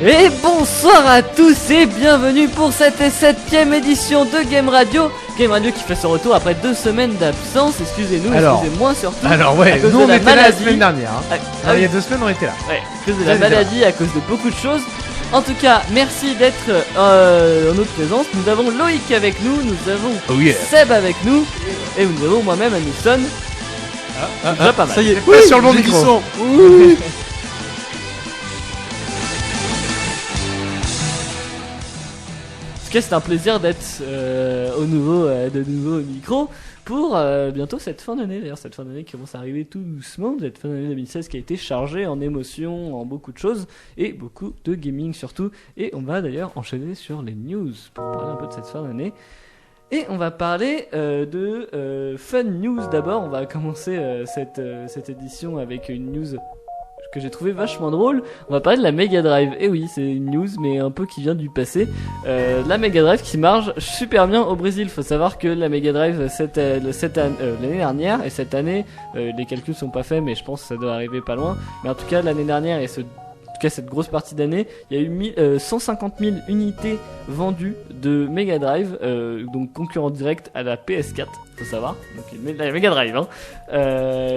Et bonsoir à tous et bienvenue pour cette 7ème édition de Game Radio. Game Radio qui fait son retour après 2 semaines d'absence, excusez-nous, excusez-moi surtout. Alors ouais, à cause nous de on la était là la maladie. semaine dernière. Hein. Ah il y a oui. 2 semaines on était là. Ouais, à cause de la maladie, à cause de beaucoup de choses. En tout cas, merci d'être en notre présence. Nous avons Loïc avec nous, nous avons Seb avec nous, et nous avons moi-même Anusson. Déjà pas mal. Ça y est, Oui, sur le bon j'ai du micro. son. Oui. En tout cas, c'est un plaisir d'être de nouveau au micro pour bientôt cette fin d'année. D'ailleurs, cette fin d'année qui commence à arriver tout doucement. Cette fin d'année 2016 qui a été chargée en émotions, en beaucoup de choses et beaucoup de gaming surtout. Et on va d'ailleurs enchaîner sur les news pour parler un peu de cette fin d'année. Et on va parler de fun news d'abord. On va commencer cette édition avec une news que j'ai trouvé vachement drôle. On va parler de la Mega Drive. Et oui, c'est une news mais un peu qui vient du passé. La Mega Drive qui marche super bien au Brésil. Faut savoir que la Mega Drive l'année dernière et cette année, les calculs sont pas faits mais je pense que ça doit arriver pas loin. Mais en tout cas l'année dernière et cette grosse partie d'année, il y a eu 150 000 unités vendues de Mega Drive, donc concurrent direct à la PS4, faut savoir, donc la Mega Drive. Hein.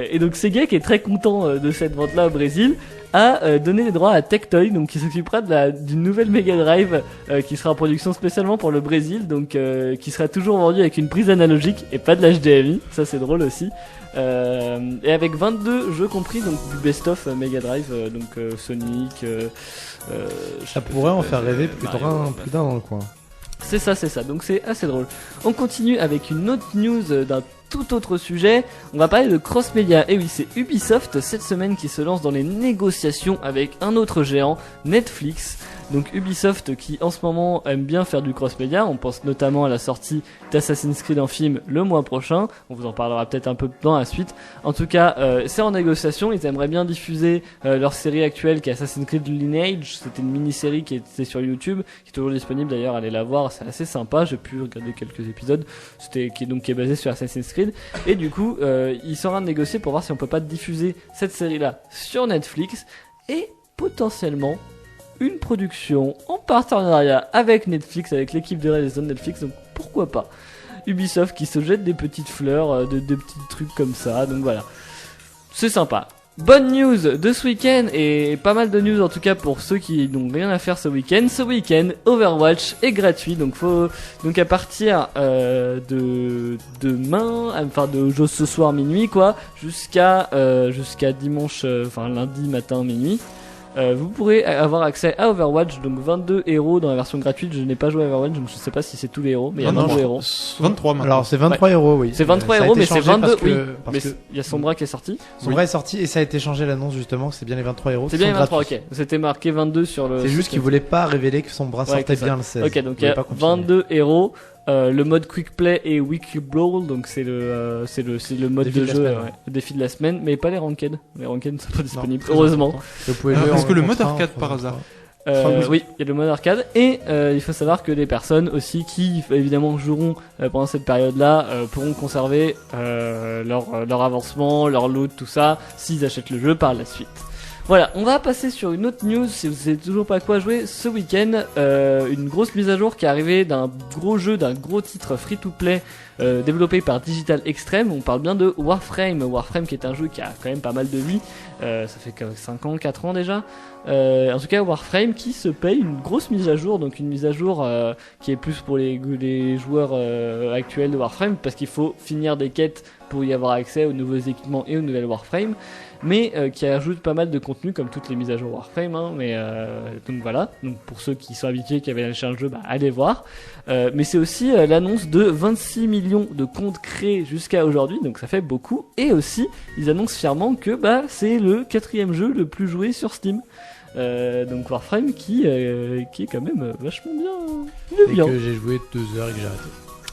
Et donc Sega, qui est très content de cette vente-là au Brésil, a donné les droits à Tectoy, donc qui s'occupera d'une nouvelle Mega Drive qui sera en production spécialement pour le Brésil, donc qui sera toujours vendue avec une prise analogique et pas de l'HDMI, ça c'est drôle aussi. Et avec 22 jeux compris, donc du best-of Mega Drive, donc Sonic. Ça pourrait en faire rêver plus d'un dans le coin. C'est ça, donc c'est assez drôle. On continue avec une autre news d'un tout autre sujet. On va parler de cross-média. Et oui, c'est Ubisoft cette semaine qui se lance dans les négociations avec un autre géant, Netflix. Donc Ubisoft qui en ce moment aime bien faire du cross-média, on pense notamment à la sortie d'Assassin's Creed en film le mois prochain, on vous en parlera peut-être un peu dans la suite. En tout cas, c'est en négociation, ils aimeraient bien diffuser leur série actuelle qui est Assassin's Creed Lineage, c'était une mini-série qui était sur YouTube, qui est toujours disponible d'ailleurs, allez la voir, c'est assez sympa, j'ai pu regarder quelques épisodes, qui est basé sur Assassin's Creed, et du coup, ils sont en train de négocier pour voir si on peut pas diffuser cette série-là sur Netflix, et potentiellement une production en partenariat avec Netflix, avec l'équipe de réalisation de Netflix, donc pourquoi pas. Ubisoft qui se jette des petites fleurs, des petits trucs comme ça, donc voilà. C'est sympa. Bonne news de ce week-end, et pas mal de news en tout cas pour ceux qui n'ont rien à faire ce week-end. Ce week-end, Overwatch est gratuit, donc à partir de demain, enfin de ce soir minuit quoi, jusqu'à dimanche, lundi matin minuit. Vous pourrez avoir accès à Overwatch, donc 22 héros dans la version gratuite. Je n'ai pas joué à Overwatch, donc je sais pas si c'est tous les héros, mais il y a 22 héros. 23 maintenant. Alors c'est 23 héros, oui. C'est 23 Ça a héros, été mais c'est changé 22, parce que- oui. parce Mais que il y a Sombra qui est sorti. Sombra est sorti et ça a été changé l'annonce justement que c'est bien les 23 héros. C'est qui bien les sont 23, gratuits. ok. C'était marqué 22 sur le. C'est juste qu'ils voulaient pas révéler que Sombra Ouais, sortait que ça. bien le 16. Ok, donc Ils il y a voulaient pas confirmer. 22 héros. Le mode Quick Play et Weekly Brawl, donc c'est le mode Défi de de la jeu, semaine, ouais. Le défi de la semaine, mais pas les ranked. Les ranked ne sont pas disponibles, très heureusement. important. Vous pouvez Ah, jouer parce en que le contre mode un, arcade, contre par un. hasard. Oui, il y a le mode arcade et il faut savoir que les personnes aussi qui évidemment joueront pendant cette période-là pourront conserver leur avancement, leur loot, tout ça, s'ils achètent le jeu par la suite. Voilà, on va passer sur une autre news. Si vous savez toujours pas à quoi jouer ce week-end, une grosse mise à jour qui est arrivée d'un gros jeu, d'un gros titre free-to-play développé par Digital Extreme. On parle bien de Warframe. Warframe qui est un jeu qui a quand même pas mal de vie. Ça fait que 5 ans, 4 ans déjà. En tout cas, Warframe qui se paye une grosse mise à jour. Donc une mise à jour qui est plus pour les joueurs actuels de Warframe, parce qu'il faut finir des quêtes pour y avoir accès aux nouveaux équipements et aux nouvelles Warframe, mais qui ajoute pas mal de contenu comme toutes les mises à jour Warframe, hein, donc voilà, donc pour ceux qui sont habitués, qui avaient acheté un jeu, allez voir. Mais c'est aussi l'annonce de 26 millions de comptes créés jusqu'à aujourd'hui, donc ça fait beaucoup, et aussi ils annoncent fièrement que c'est le 4e jeu le plus joué sur Steam. Donc Warframe qui est quand même vachement bien. Et que j'ai joué 2 heures et que j'ai arrêté.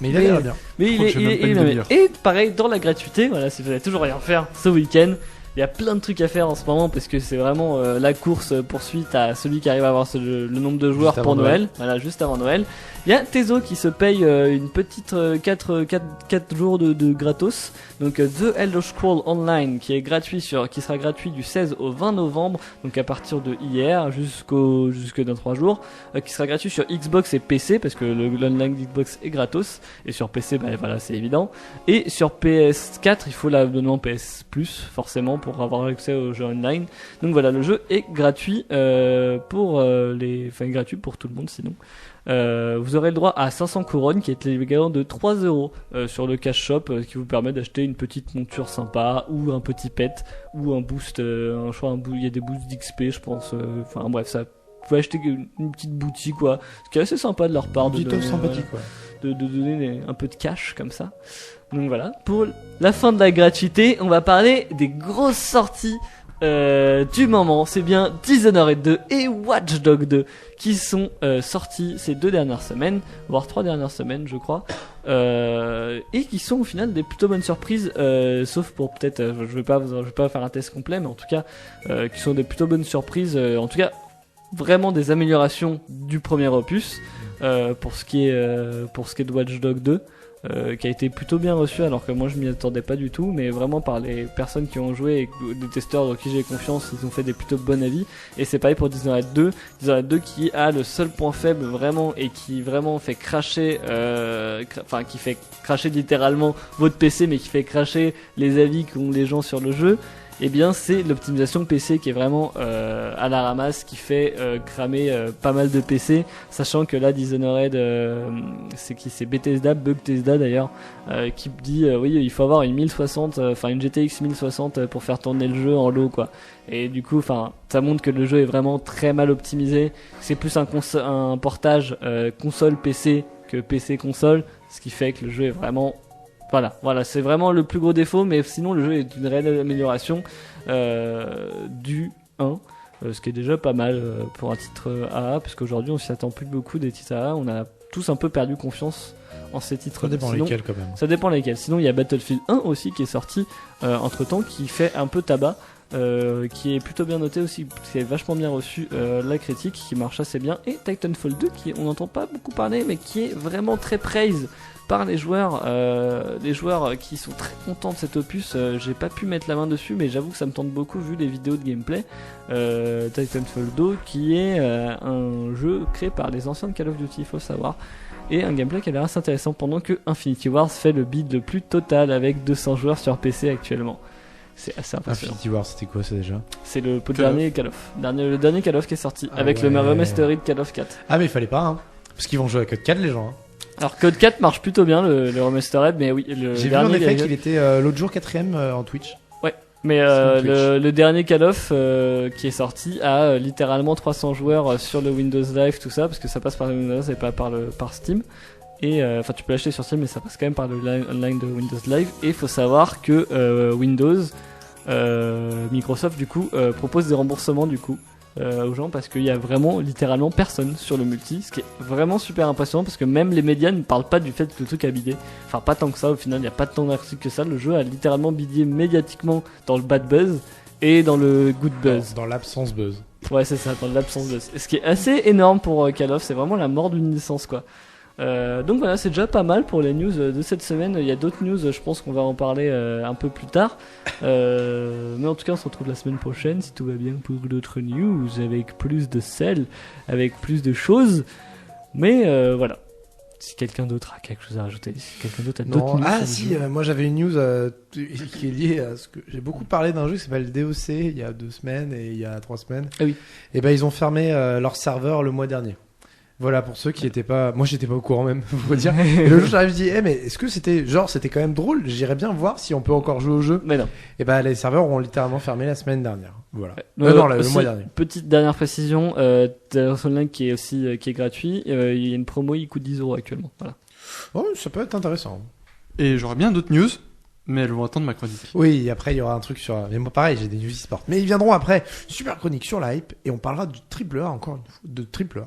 Mais il a l'air bien. Mais Je crois que j'ai même pas une bien. demi-heure. Et pareil, dans la gratuité, voilà, si vous n'avez toujours rien faire ce week-end, Il y a plein de trucs à faire en ce moment parce que c'est vraiment la course poursuite à celui qui arrive à avoir le nombre de joueurs pour Noël. Voilà, juste avant Noël. Il y a Tezo qui se paye une petite 4 jours de gratos. Donc The Elder Scrolls Online qui sera gratuit du 16 au 20 novembre. Donc à partir de hier jusque dans 3 jours. Qui sera gratuit sur Xbox et PC parce que l'online Xbox est gratos. Et sur PC, voilà, c'est évident. Et sur PS4, il faut l'abonnement PS Plus forcément pour avoir accès au jeu online. Donc voilà, le jeu est gratuit gratuit pour tout le monde sinon. Vous aurez le droit à 500 couronnes qui est l'équivalent de 3 € sur le cash shop qui vous permet d'acheter une petite monture sympa ou un petit pet ou un boost, il y a des boosts d'XP je pense, enfin bref, ça vous pouvez acheter une petite boutique quoi, ce qui est assez sympa de leur part de donner, sympathique quoi. de donner un peu de cash comme ça. Donc voilà, pour la fin de la gratuité, on va parler des grosses sorties du moment. C'est bien Dishonored 2 et Watch Dogs 2 qui sont sortis ces 2 dernières semaines, voire 3 dernières semaines je crois, et qui sont au final des plutôt bonnes surprises, sauf pour peut-être, je vais pas faire un test complet, mais en tout cas qui sont des plutôt bonnes surprises, en tout cas vraiment des améliorations du premier opus, pour ce qui est de Watch Dogs 2. Qui a été plutôt bien reçu alors que moi je m'y attendais pas du tout, mais vraiment par les personnes qui ont joué et des testeurs dans qui j'ai confiance, ils ont fait des plutôt bons avis. Et c'est pareil pour Dishonored 2 qui a le seul point faible vraiment et qui vraiment fait cracher qui fait cracher littéralement votre PC, mais qui fait cracher les avis qu'ont les gens sur le jeu. Eh bien c'est l'optimisation PC qui est vraiment à la ramasse, qui fait cramer pas mal de PC, sachant que là Dishonored c'est Bethesda d'ailleurs, qui dit oui il faut avoir une 1060, une GTX 1060 pour faire tourner le jeu en low quoi. Et du coup ça montre que le jeu est vraiment très mal optimisé. C'est plus un portage console PC que PC console, ce qui fait que le jeu est vraiment voilà, c'est vraiment le plus gros défaut, mais sinon le jeu est une réelle amélioration du 1, ce qui est déjà pas mal pour un titre AA, parce qu'aujourd'hui on s'y attend plus beaucoup des titres AA, on a tous un peu perdu confiance en ces titres. Ça dépend lesquels quand même. Ça dépend lesquels. Sinon il y a Battlefield 1 aussi qui est sorti entre temps, qui fait un peu tabac. Qui est plutôt bien noté aussi, qui est vachement bien reçu, la critique, qui marche assez bien, et Titanfall 2 qui on n'entend pas beaucoup parler mais qui est vraiment très praise par les joueurs qui sont très contents de cet opus. J'ai pas pu mettre la main dessus mais j'avoue que ça me tente beaucoup vu les vidéos de gameplay. Titanfall 2 qui est un jeu créé par les anciens de Call of Duty, il faut savoir, et un gameplay qui a l'air assez intéressant pendant que Infinity Wars fait le bid le plus total avec 200 joueurs sur PC actuellement. C'est assez impressionnant. Infinity War, c'était quoi ça déjà? C'est le dernier Call of. Le dernier Call of qui est sorti, avec le remastered Call of 4. Ah mais il fallait pas, hein. Parce qu'ils vont jouer à Code 4 les gens. Hein. Alors Code 4 marche plutôt bien, le remastered, mais oui, j'ai vu en effet qu'il était l'autre jour 4ème en Twitch. Ouais, mais le dernier Call of qui est sorti a littéralement 300 joueurs sur le Windows Live, tout ça, parce que ça passe par Windows et pas par Steam. Et tu peux l'acheter sur Steam, mais ça passe quand même par le online de Windows Live. Et il faut savoir que Microsoft du coup propose des remboursements du coup aux gens, parce qu'il y a vraiment littéralement personne sur le multi, ce qui est vraiment super impressionnant, parce que même les médias ne parlent pas du fait que le truc a bidé. Enfin pas tant que ça, au final il n'y a pas tant d'articles que ça. Le jeu a littéralement bidé médiatiquement dans le bad buzz et dans le good buzz. Dans l'absence buzz. Ouais c'est ça, dans l'absence buzz. Ce qui est assez énorme pour Call of, c'est vraiment la mort d'une licence quoi. Donc voilà, c'est déjà pas mal pour les news de cette semaine. Il y a d'autres news, je pense qu'on va en parler un peu plus tard, mais en tout cas on se retrouve la semaine prochaine si tout va bien pour d'autres news, avec plus de sel, avec plus de choses. Mais voilà, si quelqu'un d'autre a quelque chose à rajouter, si quelqu'un d'autre a d'autres news. Ah si, moi j'avais une news qui est liée à ce que j'ai beaucoup parlé d'un jeu qui s'appelle DOC il y a 2 semaines et il y a 3 semaines. Ah oui. Et ben ils ont fermé leur serveur le mois dernier. Voilà, pour ceux qui étaient pas, moi j'étais pas au courant même, faut dire. Et le jour j'arrive, je dis, mais est-ce que c'était quand même drôle, j'irais bien voir si on peut encore jouer au jeu. Mais non. Et bah les serveurs ont littéralement fermé la semaine dernière. Voilà. Le mois dernier. Petite dernière précision, Online qui est gratuit, il y a une promo, il coûte 10 € actuellement. Voilà. Oh, ça peut être intéressant. Et j'aurais bien d'autres news, mais elles vont attendre ma chronique. Oui, après il y aura un truc sur. Mais moi pareil, j'ai des news e-sport. Mais ils viendront après. Super chronique sur la hype et on parlera du triple A encore une fois, de triple A.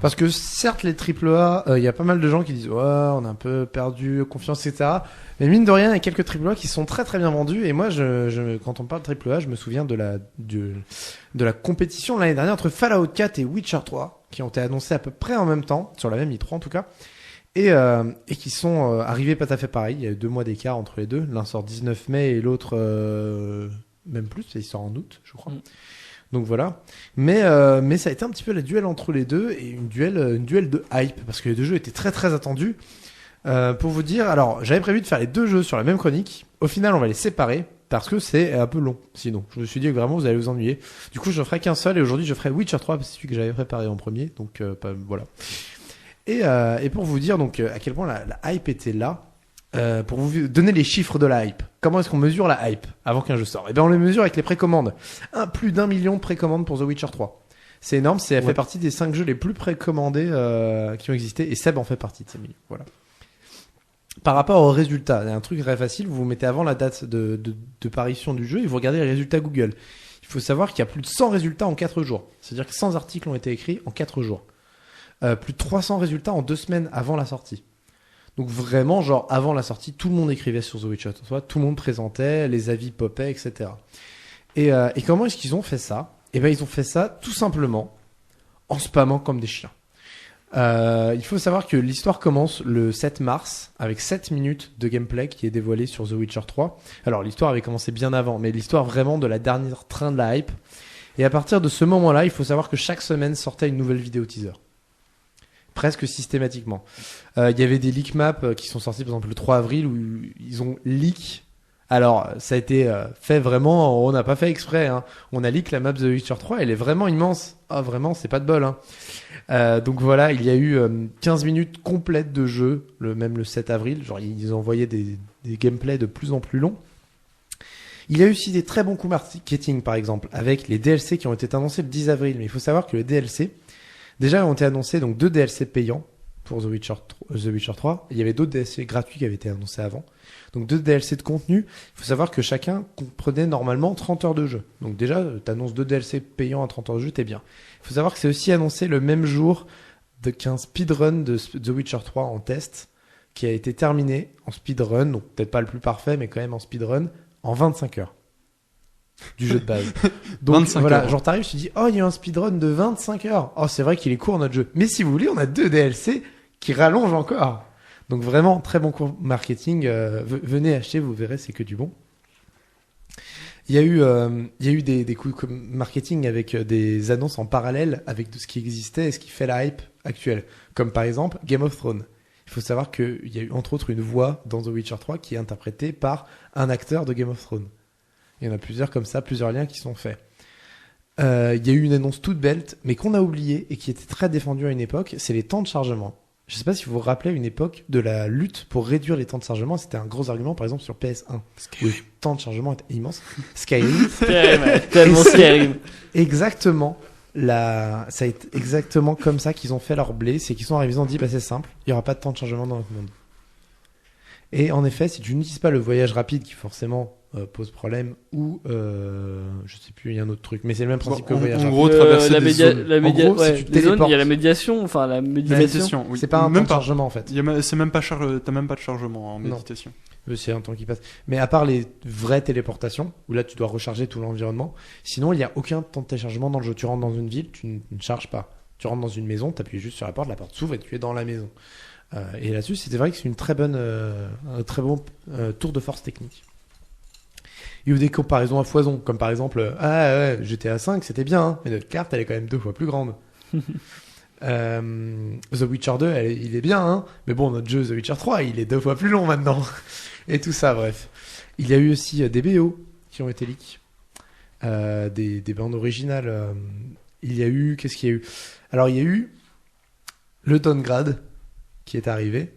Parce que certes, les AAA, il y a pas mal de gens qui disent ouais, on a un peu perdu confiance, etc. Mais mine de rien, il y a quelques AAA qui sont très très bien vendus. Et moi, quand on parle de AAA, je me souviens de la compétition l'année dernière entre Fallout 4 et Witcher 3, qui ont été annoncés à peu près en même temps, sur la même E3 en tout cas, et qui sont arrivés pas tout à fait pareil. Il y a eu 2 mois d'écart entre les deux. L'un sort 19 mai et l'autre même plus, il sort en août, je crois. Donc voilà. Mais ça a été un petit peu la duel entre les deux et une duel de hype parce que les deux jeux étaient très très attendus. Pour vous dire, alors j'avais prévu de faire les 2 jeux sur la même chronique. Au final, on va les séparer parce que c'est un peu long. Sinon, je me suis dit que vraiment vous allez vous ennuyer. Du coup, je ferai qu'un seul et aujourd'hui, je ferai Witcher 3 parce que c'est celui que j'avais préparé en premier. Donc voilà. Et pour vous dire donc à quel point la hype était là. Pour vous donner les chiffres de la hype. Comment est-ce qu'on mesure la hype avant qu'un jeu sorte? Eh bien, on les mesure avec les précommandes. Plus d'1 million de précommandes pour The Witcher 3. C'est énorme, elle fait partie des 5 jeux les plus précommandés qui ont existé, et Seb en fait partie de ces millions. Voilà. Par rapport aux résultats, il y a un truc très facile, vous vous mettez avant la date de parution du jeu et vous regardez les résultats Google. Il faut savoir qu'il y a plus de 100 résultats en 4 jours. C'est-à-dire que 100 articles ont été écrits en 4 jours. Plus de 300 résultats en 2 semaines avant la sortie. Donc vraiment, genre avant la sortie, tout le monde écrivait sur The Witcher 3, tout le monde présentait, les avis popaient, etc. Et comment est-ce qu'ils ont fait ça? Eh ben ils ont fait ça tout simplement en spammant comme des chiens. Il faut savoir que l'histoire commence le 7 mars avec 7 minutes de gameplay qui est dévoilé sur The Witcher 3. Alors l'histoire avait commencé bien avant, mais l'histoire vraiment de la dernière train de la hype. Et à partir de ce moment-là, il faut savoir que chaque semaine sortait une nouvelle vidéo teaser. Presque systématiquement. Il y avait des leak maps qui sont sortis par exemple le 3 avril où ils ont leak. Alors ça a été fait vraiment, on n'a pas fait exprès. Hein. On a leak la map de The Witcher 3, elle est vraiment immense. Ah vraiment, c'est pas de bol. Hein. Donc voilà, il y a eu 15 minutes complètes de jeu, même le 7 avril. Genre ils ont envoyé des gameplays de plus en plus longs. Il y a eu aussi des très bons coups marketing par exemple avec les DLC qui ont été annoncés le 10 avril. Mais il faut savoir que les DLC déjà ont été annoncés, donc 2 DLC payants pour The Witcher 3. Il y avait d'autres DLC gratuits qui avaient été annoncés avant. Donc 2 DLC de contenu. Il faut savoir que chacun comprenait normalement 30 heures de jeu. Donc déjà, t'annonces 2 DLC payants à 30 heures de jeu, t'es bien. Il faut savoir que c'est aussi annoncé le même jour qu'un speedrun de The Witcher 3 en test qui a été terminé en speedrun, donc peut-être pas le plus parfait, mais quand même en speedrun, en 25 heures. Du jeu de base. Donc voilà, genre t'arrives, tu dis oh il y a un speedrun de 25 heures. Oh c'est vrai qu'il est court notre jeu. Mais si vous voulez, on a 2 DLC qui rallongent encore. Donc vraiment très bon cours marketing. Venez acheter, vous verrez, c'est que du bon. Il y a eu des coups marketing avec des annonces en parallèle avec tout ce qui existait et ce qui fait la hype actuelle. Comme par exemple Game of Thrones. Il faut savoir qu'il y a eu entre autres une voix dans The Witcher 3 qui est interprétée par un acteur de Game of Thrones. Il y en a plusieurs comme ça, plusieurs liens qui sont faits. Il y a eu une annonce toute belle, mais qu'on a oubliée et qui était très défendue à une époque, c'est les temps de chargement. Je ne sais pas si vous vous rappelez une époque de la lutte pour réduire les temps de chargement. C'était un gros argument, par exemple, sur PS1. Où le temps de chargement était immense. Skyrim. Tellement Skyrim. Exactement. Ça a été exactement comme ça qu'ils ont fait leur blé. C'est qu'ils sont arrivés, ils ont dit, bah, c'est simple, il n'y aura pas de temps de chargement dans notre monde. Et en effet, si tu n'utilises pas le voyage rapide qui forcément pose problème, ou je sais plus, il y a un autre truc, mais c'est le même principe que le voyage en rapide. gros, traverser des zones. En gros, si tu les zones, téléportes. il y a la médiation, enfin la méditation. Oui. C'est pas un même temps de chargement en fait. C'est même pas t'as même pas de chargement en méditation. C'est un temps qui passe. Mais à part les vraies téléportations, où là tu dois recharger tout l'environnement, sinon il n'y a aucun temps de téléchargement dans le jeu. Tu rentres dans une ville, tu ne charges pas. Tu rentres dans une maison, tu appuies juste sur la porte s'ouvre et tu es dans la maison. Et là-dessus, c'était vrai que c'est une très bonne, un très bon tour de force technique. Il y a eu des comparaisons à foison, comme par exemple, GTA 5, c'était bien, hein, mais notre carte, elle est quand même 2 fois plus grande. The Witcher 2, il est bien, hein, mais bon, notre jeu The Witcher 3, il est 2 fois plus long maintenant. Et tout ça, bref. Il y a eu aussi des BO qui ont été leaks, des bandes originales. Il y a eu, qu'est-ce qu'il y a eu? Alors, il y a eu le downgrade qui est arrivé.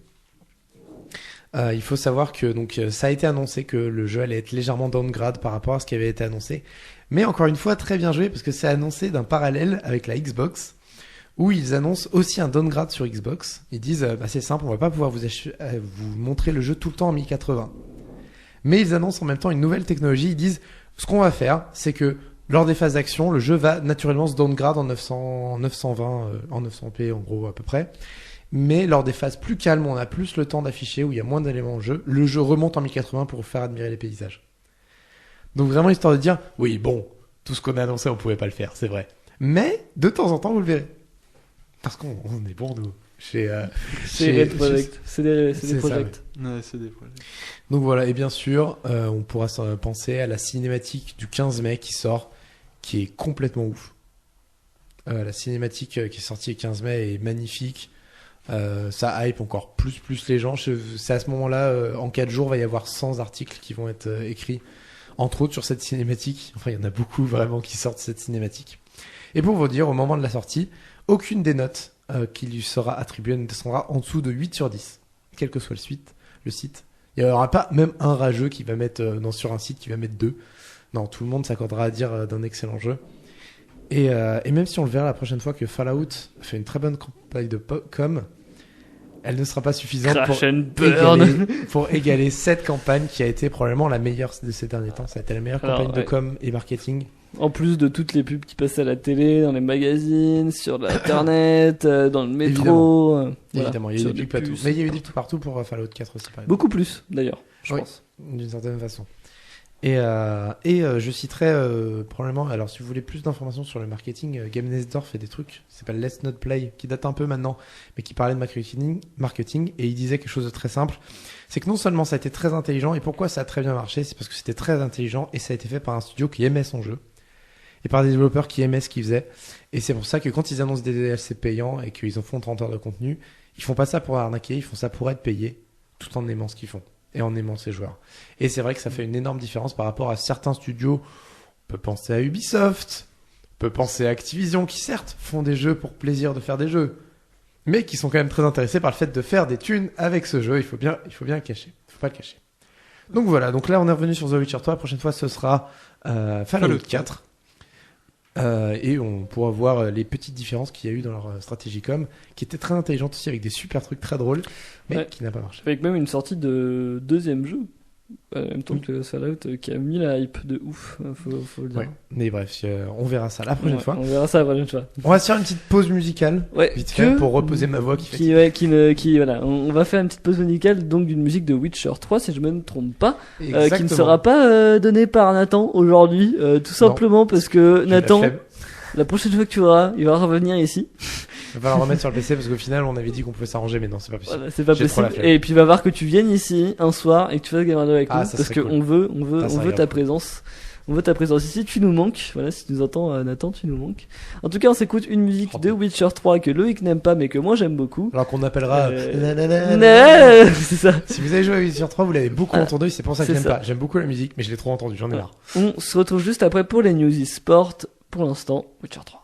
Il faut savoir que donc ça a été annoncé que le jeu allait être légèrement downgrade par rapport à ce qui avait été annoncé. Mais encore une fois, très bien joué parce que c'est annoncé d'un parallèle avec la Xbox où ils annoncent aussi un downgrade sur Xbox. Ils disent c'est simple, on va pas pouvoir vous montrer le jeu tout le temps en 1080. Mais ils annoncent en même temps une nouvelle technologie. Ils disent ce qu'on va faire, c'est que Lors des phases d'action, le jeu va naturellement se downgrade en 920, en 900p en gros à peu près. Mais lors des phases plus calmes, on a plus le temps d'afficher, où il y a moins d'éléments en jeu. Le jeu remonte en 1080 pour faire admirer les paysages. Donc vraiment histoire de dire, oui bon, tout ce qu'on a annoncé on pouvait pas le faire, c'est vrai. Mais de temps en temps vous le verrez. Parce qu'on est bon nous. C'est Red Project. C'est des projects. Ouais, c'est des projets. Donc voilà, et bien sûr, on pourra penser à la cinématique du 15 mai qui sort, qui est complètement ouf. La cinématique qui est sortie le 15 mai est magnifique. Ça hype encore plus les gens. C'est à ce moment-là, en 4 jours, il va y avoir 100 articles qui vont être écrits, entre autres sur cette cinématique. Enfin, il y en a beaucoup vraiment qui sortent de cette cinématique. Et pour vous dire, au moment de la sortie, aucune des notes qui lui sera attribuée ne descendra en dessous de 8 sur 10. Quel que soit le site. Il n'y aura pas même un rageux qui va mettre sur un site qui va mettre 2. Non, tout le monde s'accordera à dire d'un excellent jeu. Et même si on le verra la prochaine fois que Fallout fait une très bonne campagne de com, elle ne sera pas suffisante pour égaler cette campagne qui a été probablement la meilleure de ces derniers temps. Ça a été la meilleure campagne de com et marketing. En plus de toutes les pubs qui passaient à la télé, dans les magazines, sur l'internet, dans le métro. Évidemment, il y a eu des pubs partout. Mais il y a eu des pubs partout pour Fallout 4 aussi, par exemple. Beaucoup plus, d'ailleurs, je pense. D'une certaine façon. Et je citerai probablement, alors si vous voulez plus d'informations sur le marketing, Game Nestor fait des trucs, ça s'appelle Let's Not Play, qui date un peu maintenant, mais qui parlait de marketing, et il disait quelque chose de très simple, c'est que non seulement ça a été très intelligent, et pourquoi ça a très bien marché, c'est parce que c'était très intelligent, et ça a été fait par un studio qui aimait son jeu, et par des développeurs qui aimaient ce qu'ils faisaient, et c'est pour ça que quand ils annoncent des DLC payants, et qu'ils en font 30 heures de contenu, ils font pas ça pour arnaquer, ils font ça pour être payés, tout en aimant ce qu'ils font. Et en aimant ses joueurs. Et c'est vrai que ça fait une énorme différence par rapport à certains studios. On peut penser à Ubisoft, on peut penser à Activision, qui certes font des jeux pour plaisir de faire des jeux, mais qui sont quand même très intéressés par le fait de faire des thunes avec ce jeu. Il faut bien le cacher. Il faut pas le cacher. Donc voilà, donc là on est revenu sur The Witcher 3. La prochaine fois ce sera Fallout 4. Et on pourra voir les petites différences qu'il y a eu dans leur stratégie com, qui était très intelligente aussi, avec des super trucs très drôles, mais qui n'a pas marché. Avec même une sortie de deuxième jeu, en même temps que Fallout, qui a mis la hype de ouf, faut le dire. Ouais. Mais bref, on verra ça la prochaine fois. On verra ça la prochaine fois. On va se faire une petite pause musicale, vite fait, pour reposer ma voix voilà. On va faire une petite pause musicale, donc d'une musique de Witcher 3, si je me ne trompe pas, qui ne sera pas donnée par Nathan aujourd'hui, tout simplement parce que Nathan, la prochaine fois que tu auras, il va revenir ici. Il va falloir remettre sur le PC parce qu'au final on avait dit qu'on pouvait s'arranger, mais non, c'est pas possible. Voilà, c'est pas possible. Et puis il va voir que tu viennes ici un soir et que tu fasses Game Radio avec nous, parce que cool. on veut ta présence. On veut ta présence ici, tu nous manques. Voilà, si tu nous entends, Nathan, tu nous manques. En tout cas, on s'écoute une musique de Witcher 3 que Loïc n'aime pas, mais que moi j'aime beaucoup. Alors qu'on appellera. C'est ça. Si vous avez joué à Witcher 3, vous l'avez beaucoup entendu, c'est pour ça que j'aime pas. J'aime beaucoup la musique, mais je l'ai trop entendu, j'en ai marre. On se retrouve juste après pour les news e-sport. Pour l'instant, Witcher 3.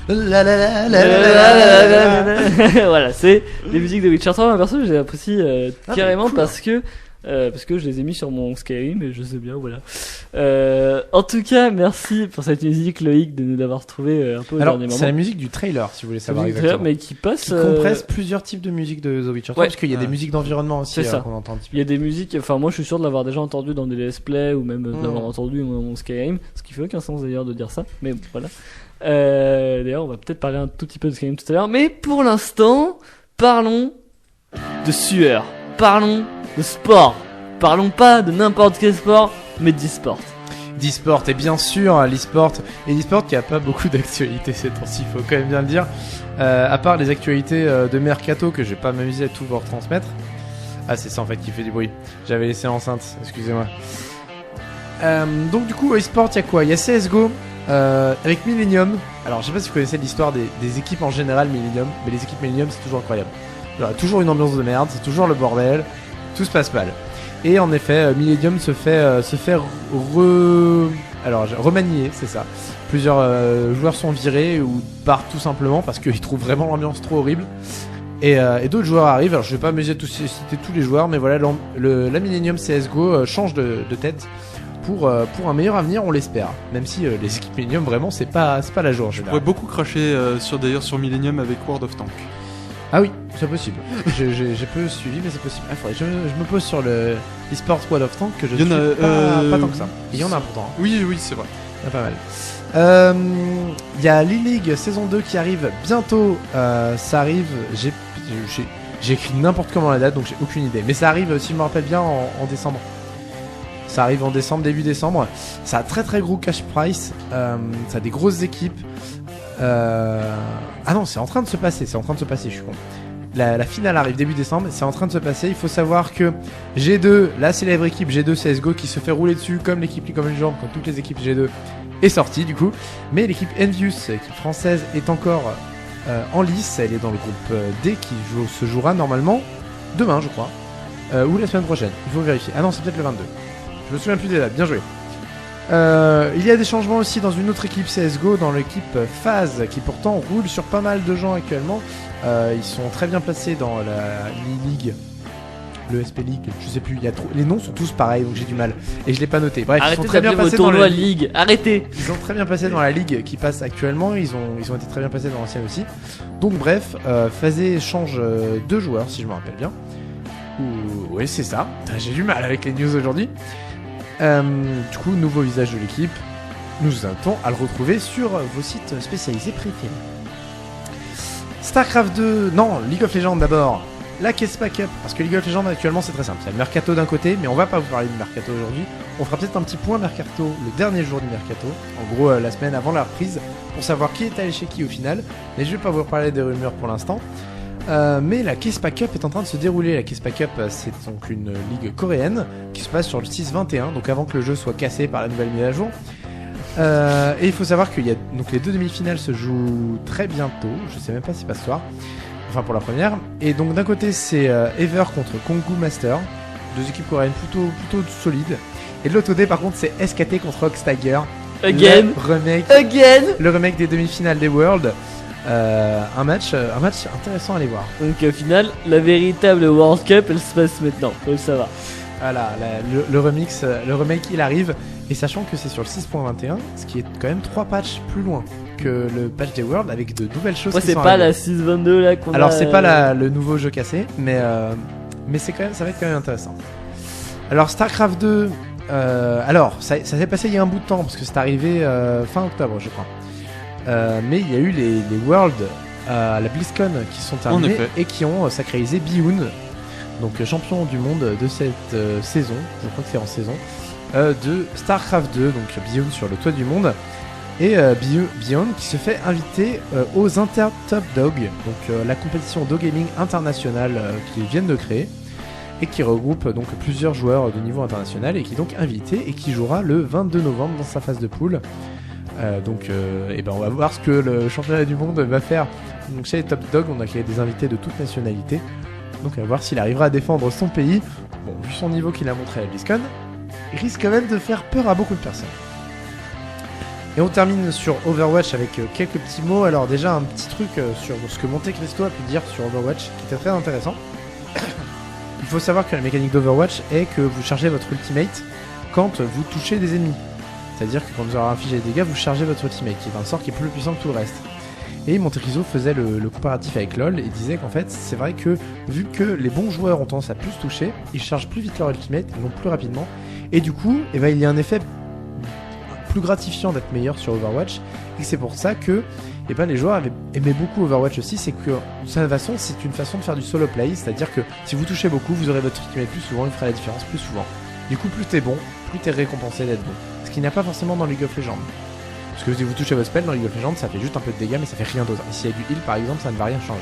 Voilà, c'est les musiques de Witcher 3. Perso, j'ai apprécié carrément cool. parce que je les ai mis sur mon Skyrim et je sais bien, voilà. En tout cas, merci pour cette musique, Loïc, de nous l'avoir retrouvé un peu au Alors, dernier c'est moment. la musique du trailer, si vous voulez C'est savoir une musique exactement. mais qui passe. Qui compresse plusieurs types de musique de The Witcher 3, Ouais. parce qu'il y a des musiques d'environnement aussi C'est ça. qu'on entend un petit peu. Il y a des musiques, enfin moi je suis sûr de l'avoir déjà entendu dans des let's play ou même de Mm. l'avoir entendu dans mon Skyrim, ce qui fait aucun sens d'ailleurs de dire ça, mais voilà. D'ailleurs on va peut-être parler un tout petit peu de Skyrim tout à l'heure, mais pour l'instant, parlons de sueur, parlons de sport, parlons pas de n'importe quel sport, mais d'e-sport. D'e-sport, et bien sûr l'e-sport, et l'e-sport qui a pas beaucoup d'actualité ces temps-ci, faut quand même bien le dire, à part les actualités de Mercato que je vais pas m'amuser à tout vous retransmettre. Ah, c'est ça en fait qui fait du bruit, j'avais laissé l'enceinte, excusez-moi. Donc du coup e-sport, il y a quoi? Il y a CSGO avec Millennium. Alors je sais pas si vous connaissez l'histoire des équipes en général Millennium, mais les équipes Millennium c'est toujours incroyable. Il y a toujours une ambiance de merde, c'est toujours le bordel, tout se passe mal. Et en effet, Millennium se fait remanier, c'est ça. Plusieurs joueurs sont virés ou partent tout simplement parce qu'ils trouvent vraiment l'ambiance trop horrible. Et d'autres joueurs arrivent. Alors je vais pas m'amuser à citer tous les joueurs, mais voilà, la Millennium CSGO change de tête pour un meilleur avenir, on l'espère. Même si les équipes Millennium vraiment c'est pas la joie en Je général. pourrais beaucoup cracher sur Millennium avec World of Tanks. Ah oui, c'est possible. J'ai peu suivi, mais c'est possible. Ah, faudrait que je me pose sur le eSports World of Tanks que je Il y en suis a, pas tant que ça. Il y en a pourtant. Hein. Oui, c'est vrai. Il y en a pas mal. Il y a l'E-League saison 2 qui arrive bientôt. Ça arrive. J'ai écrit n'importe comment la date, donc j'ai aucune idée. Mais ça arrive, si je me rappelle bien, en décembre. Ça arrive en décembre, début décembre. Ça a très très gros cash price. Ça a des grosses équipes. Ah non, c'est en train de se passer, je suis con. La finale arrive début décembre, c'est en train de se passer. Il faut savoir que G2, la célèbre équipe G2 CSGO qui se fait rouler dessus comme l'équipe League of Legends, comme toutes les équipes G2, est sortie du coup. Mais l'équipe Envious, équipe française, est encore en lice. Elle est dans le groupe D qui se jouera normalement demain, je crois, ou la semaine prochaine. Il faut vérifier. Ah non, c'est peut-être le 22. Je me souviens plus des dates, bien joué. Il y a des changements aussi dans une autre équipe CSGO, dans l'équipe FaZe, qui pourtant roule sur pas mal de gens actuellement. Ils sont très bien placés dans la League, le SP League, je sais plus, les noms sont tous pareils donc j'ai du mal. Et je l'ai pas noté. Bref, Arrêtez ils sont très bien d'appeler vos placés dans tournois la Ligue, arrêtez. Ils sont très bien placés dans la Ligue qui passe actuellement, ils ont été très bien placés dans l'ancienne aussi. Donc bref, FaZe change 2 joueurs si je me rappelle bien. Ouais, c'est ça. Putain, j'ai du mal avec les news aujourd'hui. Du coup, nouveau visage de l'équipe. Nous vous invitons à le retrouver sur vos sites spécialisés préférés. StarCraft 2, non, League of Legends d'abord. La Kespa Cup, parce que League of Legends actuellement c'est très simple. Il y a le Mercato d'un côté, mais on va pas vous parler du Mercato aujourd'hui. On fera peut-être un petit point Mercato le dernier jour du Mercato, en gros la semaine avant la reprise, pour savoir qui est allé chez qui au final. Mais je vais pas vous reparler des rumeurs pour l'instant. Mais la Kespa Cup est en train de se dérouler. La Kespa Cup, c'est donc une ligue coréenne qui se passe sur le 6-21, donc avant que le jeu soit cassé par la nouvelle mise à jour. Et il faut savoir qu'il y a donc les 2 demi-finales se jouent très bientôt. Je sais même pas si c'est pas ce soir. Enfin pour la première. Et donc d'un côté c'est Ever contre Kongu Master, 2 équipes coréennes plutôt solides. Et de l'autre côté par contre c'est SKT contre Ox Tiger. Again. Le remake des demi-finales des Worlds. Un match intéressant à aller voir. Donc au final, la véritable World Cup, elle se passe maintenant. Donc ça va. Voilà, le remake il arrive. Et sachant que c'est sur le 6.21, ce qui est quand même 3 patchs plus loin que le patch des Worlds avec de nouvelles choses. Moi, qui c'est sont pas arrivées. la 6.22 là qu'on a. Alors c'est pas le nouveau jeu cassé, mais c'est quand même, ça va être quand même intéressant. Alors StarCraft 2, alors ça s'est passé il y a un bout de temps parce que c'est arrivé fin octobre je crois. Mais il y a eu les Worlds à la BlizzCon qui sont terminés et qui ont sacralisé Bioun, donc champion du monde de cette saison, je crois que c'est en saison, de StarCraft 2, donc Bioun sur le toit du monde. Et Beyond qui se fait inviter aux Inter Top Dog, donc la compétition Dog Gaming internationale qu'ils viennent de créer et qui regroupe donc plusieurs joueurs de niveau international et qui est donc invité et qui jouera le 22 novembre dans sa phase de poule. On va voir ce que le championnat du monde va faire. Donc chez les Top Dog, on a créé des invités de toute nationalité. Donc on va voir s'il arrivera à défendre son pays. Bon, vu son niveau qu'il a montré à la BlizzCon, il risque quand même de faire peur à beaucoup de personnes. Et on termine sur Overwatch avec quelques petits mots. Alors déjà un petit truc sur ce que Monte Cristo a pu dire sur Overwatch qui était très intéressant. Il faut savoir que la mécanique d'Overwatch est que vous chargez votre ultimate quand vous touchez des ennemis. C'est-à-dire que quand vous aurez infligé des dégâts, vous chargez votre ultimate, qui est un sort qui est plus puissant que tout le reste. Et Monte Cristo faisait le comparatif avec LoL et disait qu'en fait, c'est vrai que vu que les bons joueurs ont tendance à plus toucher, ils chargent plus vite leur ultimate, ils vont plus rapidement. Et du coup, il y a un effet plus gratifiant d'être meilleur sur Overwatch. Et c'est pour ça que les joueurs aimaient beaucoup Overwatch aussi. C'est que c'est une façon de faire du solo play. C'est-à-dire que si vous touchez beaucoup, vous aurez votre ultimate plus souvent, il fera la différence plus souvent. Du coup, plus t'es bon, plus t'es récompensé d'être bon. Ce qui n'y a pas forcément dans League of Legends. Parce que si vous touchez votre spell dans League of Legends, ça fait juste un peu de dégâts, mais ça fait rien d'autre. Et s'il y a du heal par exemple, ça ne va rien changer.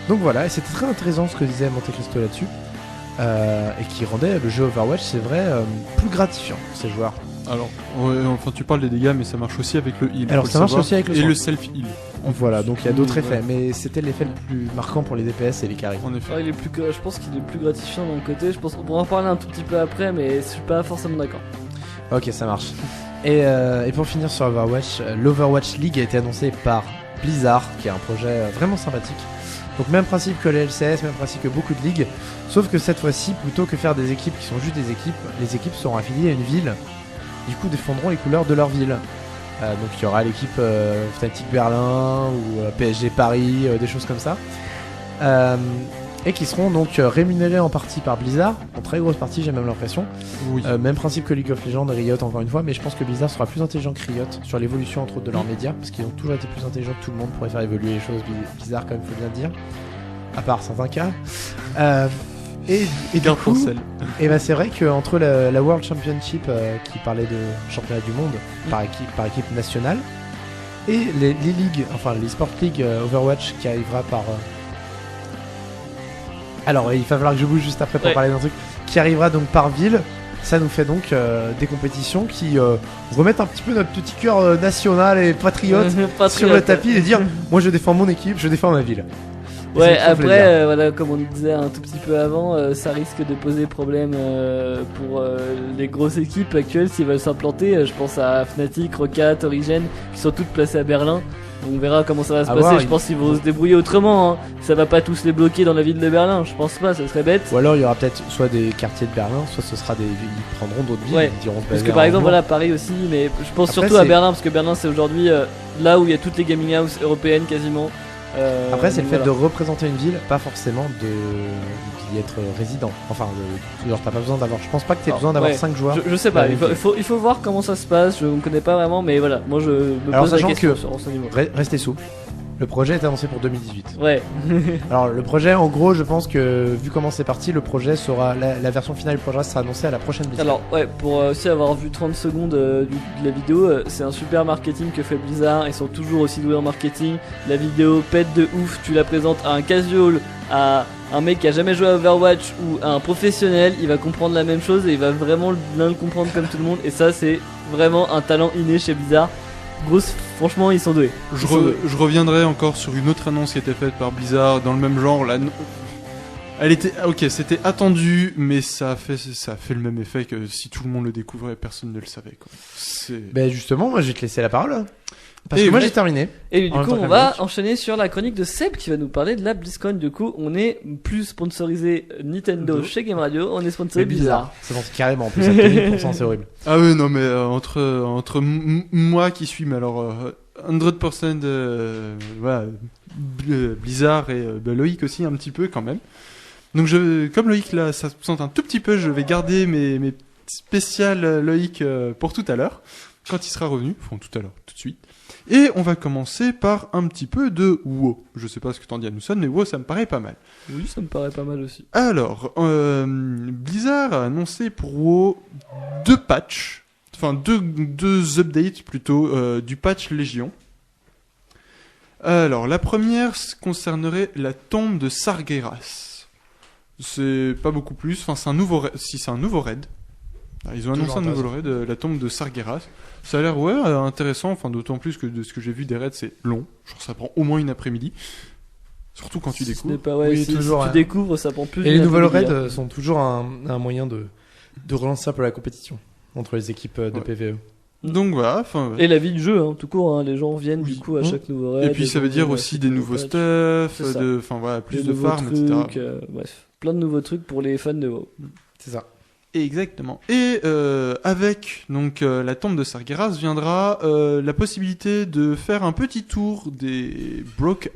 Donc voilà, et c'était très intéressant ce que disait Monte Cristo là-dessus. Et qui rendait le jeu Overwatch, c'est vrai, plus gratifiant pour ces joueurs. Alors, enfin tu parles des dégâts, mais ça marche aussi avec le heal. Alors ça marche aussi avec le et soin. le self-heal. Voilà, donc il y a d'autres effets, Ouais. mais c'était l'effet le plus marquant pour les DPS et les carries. En effet. Ouais, je pense qu'il est plus gratifiant d'un côté. Je pense qu'on pourra en parler un tout petit peu après, mais je suis pas forcément d'accord. Ok, ça marche. Et pour finir sur Overwatch, l'Overwatch League a été annoncé par Blizzard, qui est un projet vraiment sympathique. Donc même principe que les LCS, même principe que beaucoup de ligues, sauf que cette fois-ci, plutôt que faire des équipes qui sont juste des équipes, les équipes seront affiliées à une ville, du coup défendront les couleurs de leur ville. Donc il y aura l'équipe Fnatic Berlin ou PSG Paris, des choses comme ça. Et qui seront donc rémunérés en partie par Blizzard, en très grosse partie j'ai même l'impression. Oui. Même principe que League of Legends et Riot encore une fois, mais je pense que Blizzard sera plus intelligent que Riot sur l'évolution entre autres de leurs médias, parce qu'ils ont toujours été plus intelligents que tout le monde pour faire évoluer les choses. Blizzard quand même, faut bien le dire, à part certains cas. Et du coup, c'est vrai qu'entre la World Championship qui parlait de championnat du monde par équipe nationale, et les ligues, enfin les Sport League Overwatch qui arrivera par... Alors il va falloir que je bouge juste après pour parler d'un truc qui arrivera donc par ville. Ça nous fait donc des compétitions qui remettent un petit peu notre petit cœur national et patriote sur le tapis et dire moi je défends mon équipe, je défends ma ville. Et Ouais, après, voilà, comme on disait un tout petit peu avant, ça risque de poser problème pour les grosses équipes actuelles s'ils veulent s'implanter. Je pense à Fnatic, Rocket, Origen, qui sont toutes placées à Berlin. On verra comment ça va se passer. Je pense qu'ils vont se débrouiller autrement. Hein. Ça va pas tous les bloquer dans la ville de Berlin. Je pense pas, ça serait bête. Ou alors il y aura peut-être soit des quartiers de Berlin, soit ce sera ils prendront d'autres villes. Ouais. Ils diront Parce que par exemple, voilà, Paris aussi, mais je pense Après, surtout à Berlin, parce que Berlin c'est aujourd'hui là où il y a toutes les gaming houses européennes quasiment. Après, c'est le fait voilà. de représenter une ville, pas forcément d'y être résident. Enfin, genre, t'as pas besoin d'avoir. Je pense pas que t'aies besoin d'avoir 5 joueurs. Je sais pas, dans une il faut voir comment ça se passe. Je ne connais pas vraiment, mais voilà, moi je me Alors, pose la sachant question que- sur ce niveau. Restez souple. Le projet est annoncé pour 2018. Ouais. Alors, le projet, en gros, je pense que vu comment c'est parti, le projet sera. La version finale du projet sera annoncée à la prochaine BlizzCon. Alors, ouais, pour aussi avoir vu 30 secondes de la vidéo, c'est un super marketing que fait Blizzard. Ils sont toujours aussi doués en marketing. La vidéo pète de ouf. Tu la présentes à un casual, à un mec qui a jamais joué à Overwatch ou à un professionnel. Il va comprendre la même chose et il va vraiment bien le comprendre comme tout le monde. Et ça, c'est vraiment un talent inné chez Blizzard. Grosse, franchement, ils sont doués. Je reviendrai encore sur une autre annonce qui a été faite par Blizzard dans le même genre. Elle était ok, c'était attendu, mais ça a fait le même effet que si tout le monde le découvrait, personne ne le savait. Quoi. Ben justement, moi je vais te laisser la parole. Parce Et que moi ouais. j'ai terminé. Et du En même coup, temps que on la va musique. enchaîner sur la chronique de Seb qui va nous parler de la BlizzCon. Du coup, on est plus sponsorisé Nintendo chez Game Radio, on est sponsorisé C'est Blizzard. C'est bon, carrément. En plus, à 1000%, c'est horrible. Ah oui, non, mais entre moi qui suis, mais alors 100% voilà, Blizzard et Loïc aussi un petit peu quand même. Donc comme Loïc là, ça se sent un tout petit peu, je vais garder mes spéciales Loïc pour tout à l'heure, quand il sera revenu, enfin tout à l'heure, tout de suite. Et on va commencer par un petit peu de WoW. Je sais pas ce que t'en dis à nous, mais WoW ça me paraît pas mal. Oui, ça me paraît pas mal aussi. Alors, Blizzard a annoncé pour WoW deux patchs, enfin deux updates plutôt du patch Légion. Alors, la première concernerait la tombe de Sargeras. C'est pas beaucoup plus, enfin c'est un nouveau raid, c'est un nouveau raid. Ils ont annoncé un nouveau raid, la tombe de Sargeras. Ça a l'air intéressant, enfin d'autant plus que de ce que j'ai vu des raids c'est long, genre ça prend au moins une après-midi. Surtout quand tu Ce n'est découvres. pas, ouais, Oui, si toujours, tu hein. découvres, ça prend plus. Et les d'une nouvelles après-midi, raids sont toujours un moyen de relancer un peu la compétition entre les équipes de Ouais. PvE. Donc voilà, enfin. Et la vie du jeu, hein, tout court, hein, les gens viennent Oui. du coup à chaque nouveau raid. Et puis ça veut dire aussi des nouveaux stuff, C'est ça. enfin voilà, plus des de nouveaux farm, trucs, etc. bref, plein de nouveaux trucs pour les fans de WoW. C'est ça. Exactement. Et avec donc la tombe de Sargeras viendra la possibilité de faire un petit tour des Broken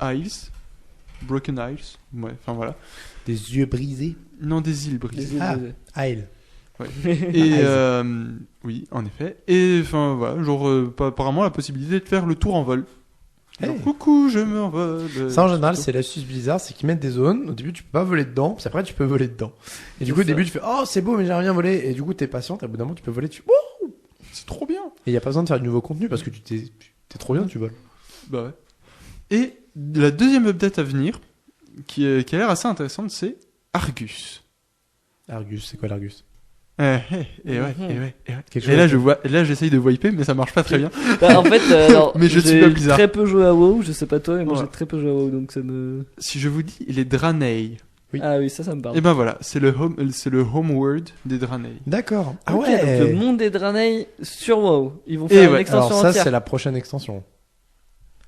Isles. Ouais, enfin voilà. Des yeux brisés. Non, des îles brisées. Les îles Ah. brisées. Aïe. Et Ah, oui, en effet. Et enfin voilà, genre apparemment la possibilité de faire le tour en vol. Genre, Hey. coucou, je m'envole. Ça en général c'est l'astuce Blizzard, c'est qu'ils mettent des zones, au début tu peux pas voler dedans, puis après tu peux voler dedans. Et du coup au ça. début tu fais oh c'est beau mais j'aimerais bien voler, et du coup t'es patient, et au bout d'un moment tu peux voler, tu oh C'est trop bien. et y a pas besoin de faire du nouveau contenu parce que t'es trop bien, tu voles. Bah ouais. Et la deuxième update à venir, qui a l'air assez intéressante, c'est Argus. Argus, c'est quoi l'Argus? Et ouais, et ouais. Quelque Et là, chose- là, j'essaye de wiper, mais ça marche pas très bien. Bah, en fait, alors, Mais je suis j'ai pas Blizzard. très peu joué à WoW, je sais pas toi, mais moi Ouais. j'ai très peu joué à WoW, donc ça me... Si je vous dis, les Draenei. Oui. Ah oui, ça me parle. Et ben voilà, c'est le homeworld des Draenei. D'accord. Ah Ok, ouais. donc le monde des Draenei sur WoW. Ils vont Et faire une ouais. extension Alors ça entière. c'est la prochaine extension.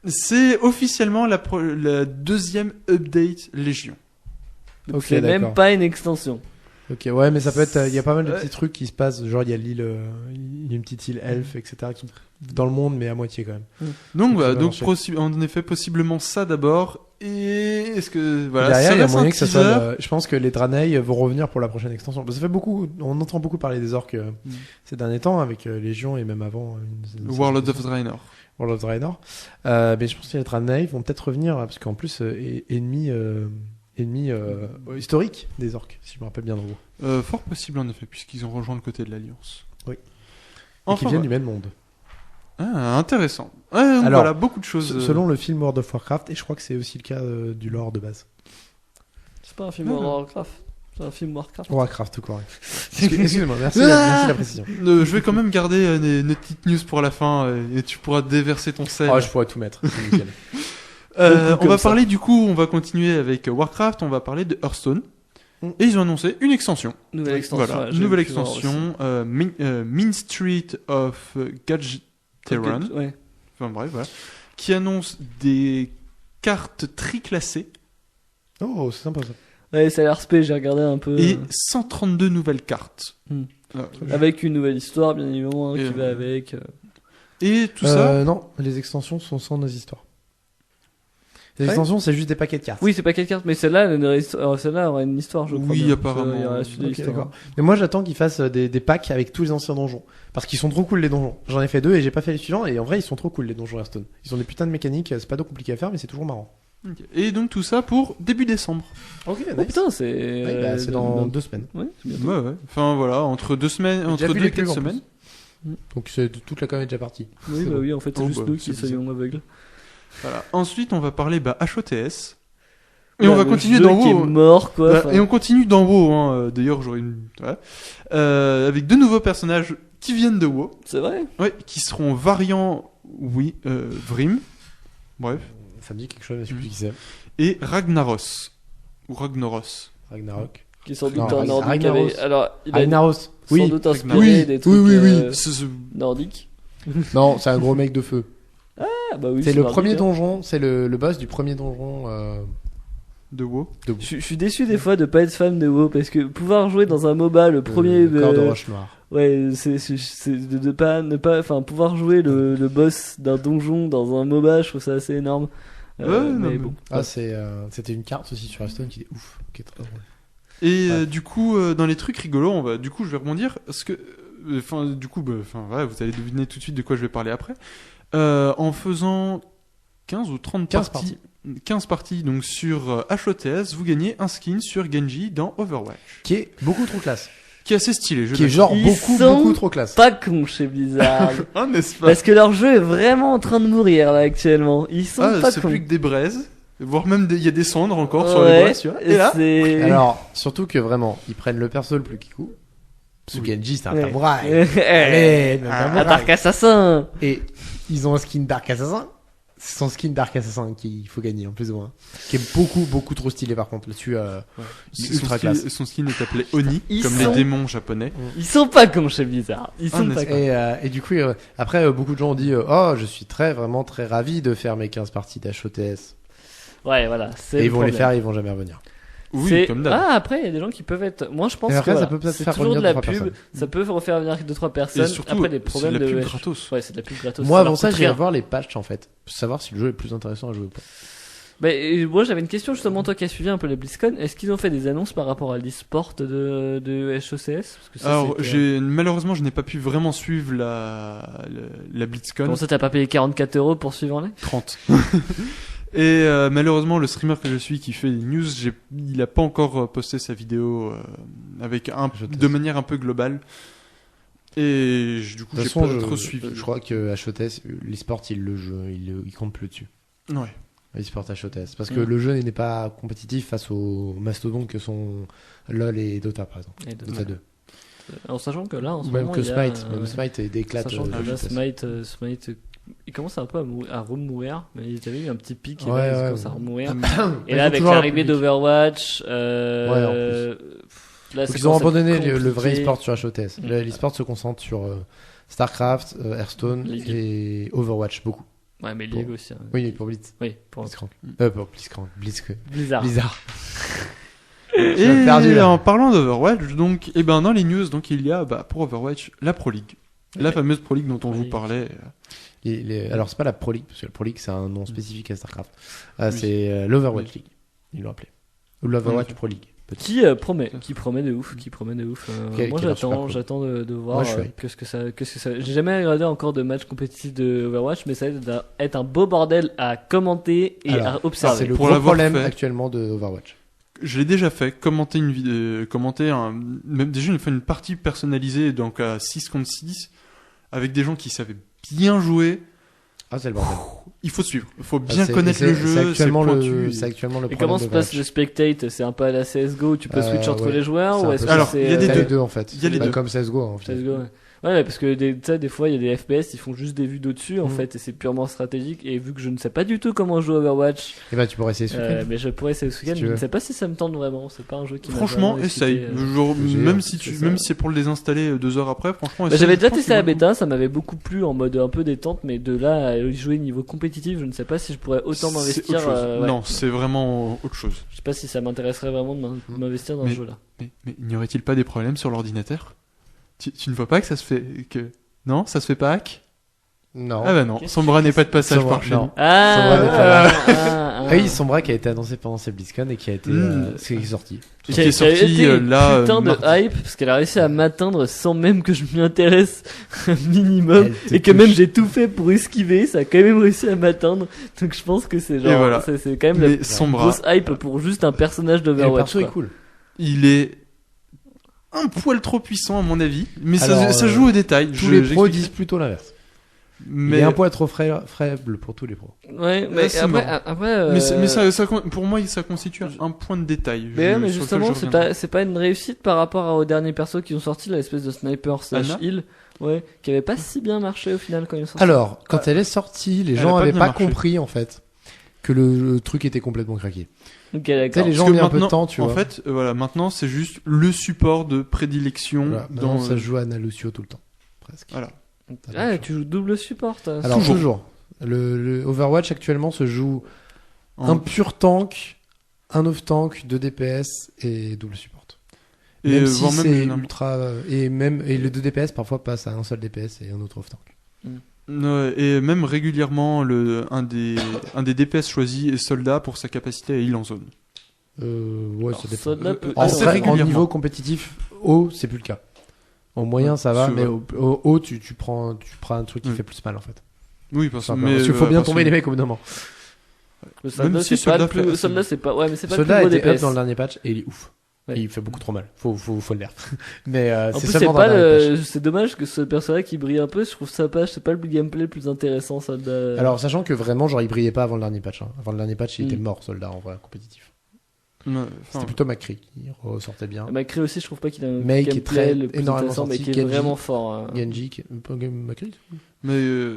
C'est officiellement la deuxième update Légion. Donc Ok, c'est même d'accord. pas une extension. Ok, ouais, mais ça peut être. Il y a pas mal de Ouais. petits trucs qui se passent. Genre, il y a l'île. Il y a une petite île elfe, etc. qui dans le monde, mais à moitié quand même. Donc voilà, va donc marcher. en effet, possiblement ça d'abord. Et est-ce que. Voilà, Derrière, il y a reste un moyen que ça soit. teaser. Je pense que les Draenei vont revenir pour la prochaine extension. Parce que ça fait beaucoup. On entend beaucoup parler des orques ces derniers temps avec Légion et même avant. World of Draenor. World of Draenor. Mais je pense que les Draenei vont peut-être revenir parce qu'en plus, ennemi historique des orques, si je me rappelle bien de vous. Fort possible en effet, puisqu'ils ont rejoint le côté de l'Alliance. Oui. Et Enfin, qui viennent du même monde. Ah, intéressant. Ouais, donc Alors, voilà, beaucoup de choses. Selon le film World of Warcraft, et je crois que c'est aussi le cas du lore de base. C'est pas un film Ah. Warcraft. C'est un film Warcraft. Warcraft, tout correct. Excuse-moi, merci la précision. Je vais quand même garder une petite news pour la fin et tu pourras déverser ton sel. Oh, je pourrais tout mettre, c'est nickel. On comme va ça. parler du coup, on va continuer avec Warcraft, on va parler de Hearthstone. Mm. Et ils ont annoncé une extension. Nouvelle extension. Voilà, ouais, j'ai nouvelle pu voir aussi. extension, Mean Street of Gadgeteron. Ouais. Enfin bref, voilà. Qui annonce des cartes triclassées Oh, c'est sympa ça. Ouais, ça a l'air spé, j'ai regardé un peu. et 132 nouvelles cartes. Mm. Euh, Avec une nouvelle histoire, bien évidemment, hein, Et, qui va avec. Et tout ça. Non, les extensions sont sans nos histoires. Les Ouais. extensions, c'est juste des paquets de cartes. Oui, c'est pas quelle carte, mais celle-là aura une histoire, je crois. Oui, bien. apparemment. Il y aura la suite de Ok, l'histoire. d'accord. Mais moi, j'attends qu'ils fassent des packs avec tous les anciens donjons. Parce qu'ils sont trop cool, les donjons. J'en ai fait 2 et j'ai pas fait les suivants. Et en vrai, ils sont trop cool, les donjons Hearthstone. Ils ont des putains de mécaniques. C'est pas trop compliqué à faire, mais c'est toujours marrant. Ok. Et donc tout ça pour début décembre. Ok, Oh putain, c'est. Ouais, bah, c'est dans 2 semaines. Ouais, c'est bientôt. Ouais, ouais. Enfin voilà, entre 2 semaines, J'ai entre déjà vu 2 les et 4 pubs, en semaines. Donc toute la com est déjà partie. Oui, C'est bah bon. oui, en fait, c'est Oh, juste bah, nous c'est qui soyons aveugles. Voilà. Ensuite, on va parler HOTS. Et Bah, on va le continuer jeu dans qui est WoW. mort, quoi. Bah, enfin. et on continue dans WoW. Hein. D'ailleurs, j'aurai une. Voilà. Avec 2 nouveaux personnages qui viennent de WoW. C'est vrai. Ouais, qui seront variants. Oui, Vrim. Bref. Ça me dit quelque chose, mais je sais plus qui c'est. Et Ragnaros. Ou Ragnaros. Ragnarok. Qui est sans Non, doute un nordique. Ragnaros. Avec... Alors, il a Ragnaros. sans Oui. doute inspiré Oui, des trucs C'est- nordiques. Non, c'est un gros mec de feu. Ah bah oui, C'est le nordique, premier hein. donjon, c'est le boss du premier donjon De WoW. de Je suis déçu des fois de pas être fan de WoW parce que pouvoir jouer dans un MOBA, le premier. le corps de roche noire. Ouais, c'est de pas ne pas, enfin pouvoir jouer le boss d'un donjon dans un MOBA, je trouve ça assez énorme. Ouais, non, mais mais- bon. Ah, c'était une carte aussi sur Hearthstone qui était ouf. Qui est très drôle. Et Ouais. du coup, dans les trucs rigolos, du coup, je vais rebondir. Parce que. Enfin, du coup, voilà, vous allez deviner tout de suite de quoi je vais parler après. En faisant 15 ou 30 15 parties. 15 parties donc sur HOTS, vous gagnez un skin sur Genji dans Overwatch. Qui est beaucoup trop classe. Qui est assez stylé, je Qui est l'avoue. genre Ils beaucoup sont beaucoup trop classe. Pas con chez Blizzard. Ah, n'est-ce pas? Parce que leur jeu est vraiment en train de mourir là actuellement. Ils sont Ah, pas c'est cons. plus que des braises. Voire même il y a des cendres encore sur Ouais, les braises, tu vois. Et là, c'est. Alors, surtout que vraiment, ils prennent le perso le plus kikou. Genji, c'est un Ouais. samouraï. Eh, Allez, même un samouraï. Dark Assassin. Et ils ont un skin Dark Assassin. C'est son skin Dark Assassin qu'il faut gagner en plus ou moins. Qui est beaucoup trop stylé par contre là-dessus. Ultra classe. Son skin est appelé Oni, Ils comme sont- les démons japonais. Ils sont pas cons chez Blizzard. Ils sont n'est-ce pas pas cons. Et du coup, après, beaucoup de gens ont dit oh, je suis vraiment très ravi de faire mes 15 parties d'HOTS. Ouais, voilà. C'est Et le ils vont les problème. faire, ils vont jamais revenir. Oui, comme d'hab. Ah, après, il y a des gens qui peuvent être. Moi, je pense Et après, que ça voilà, peut peut-être c'est faire toujours de revenir la 2-3 pub. personnes. Ça peut refaire venir 2-3 personnes. Et surtout, après, des c'est problèmes de la de. pub gratos. Ouais, c'est de la pub gratos. Moi, leur avant ça, coûte j'irai rien. voir les patchs en fait. Pour savoir si le jeu est plus intéressant à jouer ou pas. Moi, j'avais une question justement, toi qui as suivi un peu les BlizzCon. Est-ce qu'ils ont fait des annonces par rapport à l'e-sport de HOCS? Parce que ça, Alors, c'était- malheureusement, je n'ai pas pu vraiment suivre la BlizzCon. Comment ça, t'as pas payé 44 € pour suivre en live? 30. Et malheureusement, le streamer que je suis qui fait des news, il a pas encore posté sa vidéo avec de manière un peu globale. Et du coup, De toute j'ai façon, pas trop suivi. je crois que HOTS, l'e-sport, il compte plus dessus. Ouais. L'e-sport HOTS. Parce que le jeu n'est pas compétitif face aux mastodontes que sont LoL et Dota par exemple. Et Dota 2. En sachant que là, en ce Même moment, que il y a, Smite. Même Smite déclate. sachant que là, HOTS. Smite, il commence un peu à remourir, mais il y avait eu un petit pic et Ouais, là, il ouais, commence à ouais. remourir. Mais Et ils là, ont avec toujours un l'arrivée public. d'Overwatch, Ouais, là, Donc ça ils ont commence à abandonné être le vrai compliqué. e-sport sur HOTS. L'e-sport se concentre sur StarCraft, Hearthstone League. et Overwatch, beaucoup. Ouais, mais League aussi. Hein. Oui, pour Blitz. Oui, pour Blitzcrank. Pour Blitzcrank. Blizzard. Blizzard. Et suis perdu, là. en parlant d'Overwatch, donc, et ben dans les news, donc il y a pour Overwatch la Pro League, la fameuse Pro League dont on vous Oui. parlait. Alors, c'est pas la Pro League, parce que la Pro League, c'est un nom spécifique à StarCraft. Oui. C'est l'Overwatch Oui. League. Ils l'ont appelé. Ou l'Overwatch Oui. Pro League. Petit. Qui promet de ouf. Quel- Moi, quel a l'air super j'attends cool. de voir Moi, je suis hype. qu'est-ce que ça. J'ai jamais regardé encore de match compétitif de Overwatch, mais ça va être un beau bordel à commenter et Alors, à C'est observer. le Pour gros l'avoir problème fait. actuellement de Overwatch. Je l'ai déjà fait, commenter une vidéo, même déjà une partie personnalisée, donc à 6 contre 6, avec des gens qui savaient bien jouer. Ah, c'est le bordel. Il faut suivre, il faut bien C'est- connaître c'est- le c'est jeu, c'est actuellement pointu. c'est actuellement le Et problème comment se passe le d'Overwatch. spectate? C'est un peu à la CSGO, tu peux switch entre ouais. les joueurs C'est ou un est-ce peu que Alors, c'est il y a des C'est deux. les deux en fait. Il y a les Bah, deux. comme CSGO en fait. CSGO, ouais. Ouais, parce que tu sais, des fois, il y a des FPS, ils font juste des vues d'au-dessus, en Mhm. fait, et c'est purement stratégique. Et vu que je ne sais pas du tout comment jouer Overwatch, Et bah, tu pourrais essayer ce week-end. mais je pourrais essayer ce week-end, tu je ne veux. sais pas si ça me tente vraiment. C'est pas un jeu qui m'a Franchement, vraiment essaye. excité, Genre, J'ai même hâte, si c'est ça. même si c'est pour le désinstaller 2 heures après, franchement, Bah, essaye. j'avais Je déjà pense testé la qu'il vaut le bêta, ça m'avait beaucoup plu en mode un peu détente, mais de là à y jouer niveau compétitif, je ne sais pas si je pourrais coup. autant C'est m'investir. autre chose. Ouais. Non, c'est vraiment autre chose. Je sais pas si ça m'intéresserait vraiment de m'investir dans ce Mais- jeu-là. Mais n'y aurait-il pas des problèmes sur l'ordinateur tu ne vois pas que ça se fait que non, ça se fait pas hack? Non. Ah bah non, Qu'est-ce Sombra n'est pas de passage Sombra, par chez non. nous. Ah, Ça va, pas ah, Ah oui, Sombra qui a été annoncé pendant ces BlizzCon et qui a été qui est sorti. Et qui est sorti été une là. putain de mardi. hype parce qu'elle a réussi à m'atteindre sans même que je m'y intéresse un minimum Elle te et que touche. même j'ai tout fait pour esquiver, ça a quand même réussi à m'atteindre. Donc je pense que c'est Et genre voilà. c'est quand même la Mais Sombra, grosse hype pour juste un personnage Et le d'Overwatch. perso est quoi. cool. il est un poil trop puissant à mon avis, mais Alors, ça joue au détail. Tous les pros j'explique. disent plutôt l'inverse. Il Mais est un poil trop faible pour tous les pros. Ouais, mais c'est après, marrant. après mais ça, pour moi, ça constitue un point de détail. mais sur lequel justement, je reviendrai. c'est pas une réussite par rapport aux derniers persos qui ont sorti, là, l'espèce de sniper slash Anna heal, ouais, qui avait pas si bien marché au final quand ils sont sortis. Alors, quand elle est sortie, les Elle gens a pas avaient bien pas marché. compris en fait que le truc était complètement craqué. Ok, Tu sais, d'accord. les gens Parce ont que mis un peu de maintenant, temps, tu en vois. fait, voilà, maintenant c'est juste le support de prédilection Voilà, dans. maintenant, ça se joue à Ana Lucio tout le temps, presque. Voilà. Ah, tu joues double support. toi. Alors Toujours. toujours. Le Overwatch actuellement se joue En- un pur tank, un off-tank, 2 DPS et double support. et Même si voire même c'est une- ultra et le 2 DPS parfois passe à un seul DPS et un autre off-tank. Ouais, et même régulièrement un des DPS choisis est soldat pour sa capacité à heal en zone. Ouais, Alors, ça dépend. soldat peut- En assez vrai, en régulièrement. niveau compétitif haut, c'est plus le cas. En moyen, Ouais, ça va, c'est mais vrai. au haut, tu prends un truc qui Mm. fait plus mal en fait. Oui, parce que Parce qu'il faut bien tomber les mecs au bout d'un moment. Le soldat, Même si c'est pas soldat le plus. fait- Soldat, c'est pas. Ouais, mais c'est pas Soldat le a plus été gros up DPS. dans le dernier patch et il est ouf. Ouais. Et il fait beaucoup trop mal. Faut le nerf. Mais En c'est plus, c'est seulement dans pas le dernier patch. c'est dommage que ce personnage qui brille un peu, je trouve ça pas, c'est pas le gameplay le plus intéressant, soldat. Alors, sachant que vraiment, genre, il brillait pas avant le dernier patch. Hein. Avant le dernier patch, il Mm. était mort, soldat, en vrai, compétitif. Non, C'était plutôt McCree qui ressortait bien. McCree aussi, je trouve pas qu'il a un Mais qui est gameplay très- le plus énormément intéressant, mais sorti. qui est Genji. vraiment fort. Genji, pas McCree. mais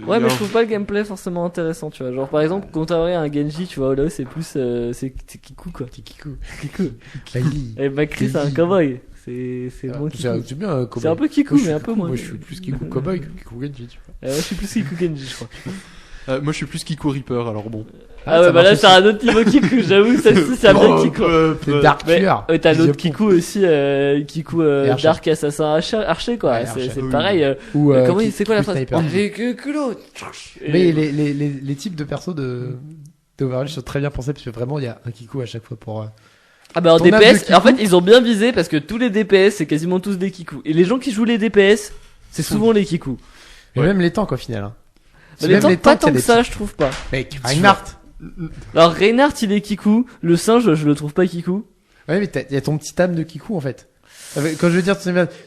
Ouais, mais je trouve pas le gameplay forcément intéressant, tu vois. Genre, par exemple, comparé à un Genji, tu vois, là, c'est plus, c'est Kiku, quoi. C'est Kiku. Kiku. Kylie. Et McCree, c'est un Kylie. cowboy. C'est moins Kiku. C'est bien Cowboy. C'est un peu Kiku, Moi, je mais un suis- peu moins. Moi, je suis plus Kiku Cowboy que Kiku Genji, tu vois. Je suis plus Kiku Genji, je crois. moi je suis plus Kiku Reaper, alors bon. Ah ouais, ça bah là, marche c'est un autre niveau Kiku, j'avoue, celle-ci, c'est un bien Kiku. C'est Dark Mais Tueur. t'as l'autre Vision Kiku aussi, Kiku Archer. Dark Assassin Archer, quoi. Ouais, c'est Archer. c'est Oui, pareil. Ou, Comment qui- c'est quoi la Kiku phrase Sniper. Avec culot. Mais les types de persos d'Overwatch sont très bien pensés parce que vraiment il y a un Kiku à chaque fois pour. Ah bah en Ton âme DPS, de Kiku. en fait ils ont bien visé parce que tous les DPS c'est quasiment tous des Kiku. Et les gens qui jouent les DPS, c'est souvent les Kiku. Mais Ouais. même les tanks au final. Hein. Mais C'est les même tanks, pas qu'il y a tant que des ça, je trouve pas. Mec, Reinhardt. Alors Reinhardt il est Kiku, le singe je le trouve pas Kiku. Ouais, mais il y a ton petit âme de Kiku en fait. Quand je veux dire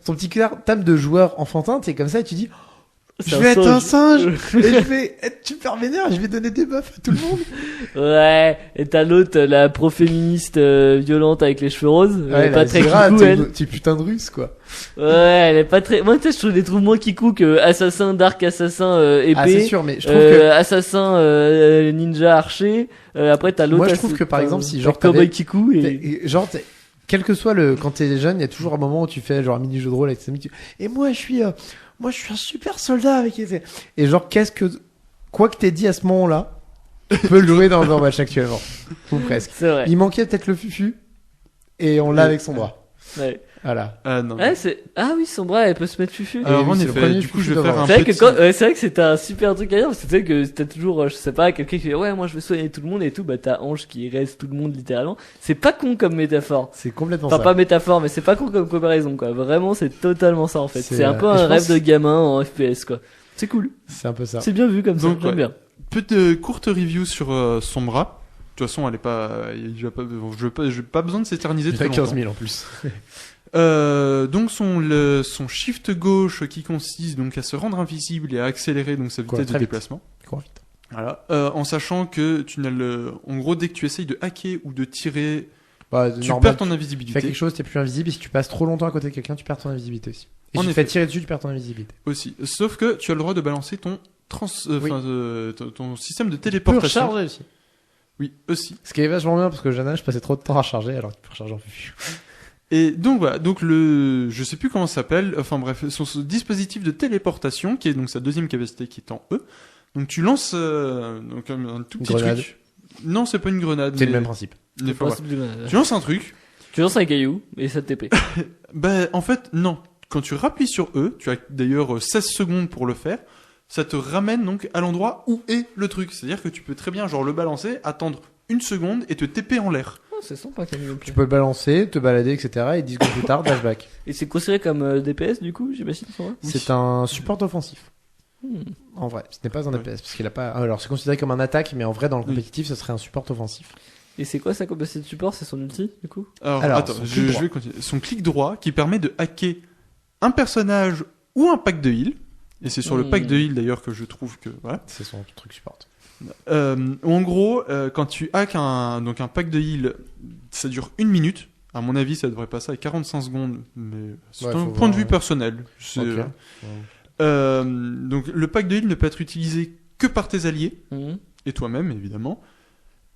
ton petit âme de joueur enfantin, t'es comme ça et tu dis C'est je vais être un singe. singe et je vais être super vénère, je vais donner des buffs à tout le monde. Ouais, et t'as l'autre, la pro-féministe violente avec les cheveux roses. Elle est pas très Zira, Kiku t'es elle. t'es putain de russe quoi. Ouais, elle est pas très. Moi tu sais, je les trouve moins Kiku que Assassin, Dark Assassin, épée. Ah c'est sûr, mais je trouve que Assassin, ninja, archer. Après t'as l'autre. Moi, je trouve que, par exemple, si, genre, Cowboy t'avais- Kiku et. genre quel que soit quand t'es jeune, il y a toujours un moment où tu fais genre un mini jeu de rôle avec tes amis. Et moi je suis un super soldat avec et genre quoi que t'aies dit à ce moment-là, tu peux le jouer dans Overwatch actuellement ou presque. C'est vrai. Il manquait peut-être le fufu et on l'a avec son bras. Ouais. Voilà. Ah non. Ouais, ah oui, son bras, elle peut se mettre fufu. Alors oui, en c'est le effet, premier du coup fufu je vais faire un C'est vrai que petit... c'est vrai que c'était un super truc à dire parce que tu sais que c'était toujours, je sais pas, quelqu'un qui dit ouais, moi je veux soigner tout le monde et tout, bah t'as Ange qui reste tout le monde littéralement. C'est pas con comme métaphore. C'est complètement Enfin, ça. pas métaphore, mais c'est pas con comme comparaison quoi. Vraiment, c'est totalement ça en fait. C'est, C'est un peu et un je rêve pense- de gamin en FPS quoi. C'est cool. C'est un peu ça. C'est bien vu comme ça. Donc, J'aime ouais. bien. Petite courte review sur son bras. De toute façon, elle est pas, j'ai pas besoin de s'éterniser Il y très a 15 longtemps. 000 en plus. Donc son shift gauche qui consiste donc à se rendre invisible et à accélérer donc sa Quoi, vitesse de très vite. déplacement. Cours vite. Voilà. En sachant que tu n'as en gros dès que tu essayes de hacker ou de tirer, Bah, tu normal, perds ton tu fais invisibilité quelque chose, t'es plus invisible. Et si tu passes trop longtemps à côté de quelqu'un, tu perds ton invisibilité aussi. Et En si tu te effet. fais tirer dessus, tu perds ton invisibilité. aussi. Sauf que tu as le droit de balancer ton Oui. ton système de Tu peux téléportation. recharger aussi. Oui, aussi. Ce qui est vachement bien parce que Jana, je passais trop de temps à recharger alors que tu peux recharger en fufu. Et donc voilà, donc je sais plus comment ça s'appelle, enfin bref, son dispositif de téléportation, qui est donc sa deuxième capacité qui est en E. Donc tu lances donc un tout petit Grenade. truc. Non, c'est pas une grenade. C'est le mais- même principe. mais Le enfin, principe du grenade. Tu lances un truc. Tu lances un caillou et ça te TP. Ben en fait non. Quand tu rappuies sur E, tu as d'ailleurs 16 secondes pour le faire. Ça te ramène donc à l'endroit où est le truc. C'est-à-dire que tu peux très bien genre le balancer, attendre une seconde et te TP en l'air. Oh, c'est sympa comme gameplay. Tu peux le balancer, te balader, etc. Et 10 secondes plus tard, dashback. Et c'est considéré comme DPS du coup, j'imagine, ça va C'est un support offensif. Hmm. En vrai, ce n'est pas un Ouais. DPS parce qu'il a pas. Alors, c'est considéré comme un attaque, mais en vrai, dans le Oui. compétitif, ce serait un support offensif. Et c'est quoi sa capacité de support? C'est son ulti du coup? Alors attends, son clic je droit. vais continuer. Son clic droit qui permet de hacker un personnage ou un pack de heal. Et c'est sur le pack de heal d'ailleurs que je trouve que voilà. C'est son truc support. En gros, quand tu hacks un pack de heal, ça dure 1 minute. À mon avis, ça devrait passer à 45 secondes, mais c'est Ouais, un faut point de voir, vue ouais. personnel. C'est, Ok. donc le pack de heal ne peut être utilisé que par tes alliés Mhm. et toi-même évidemment,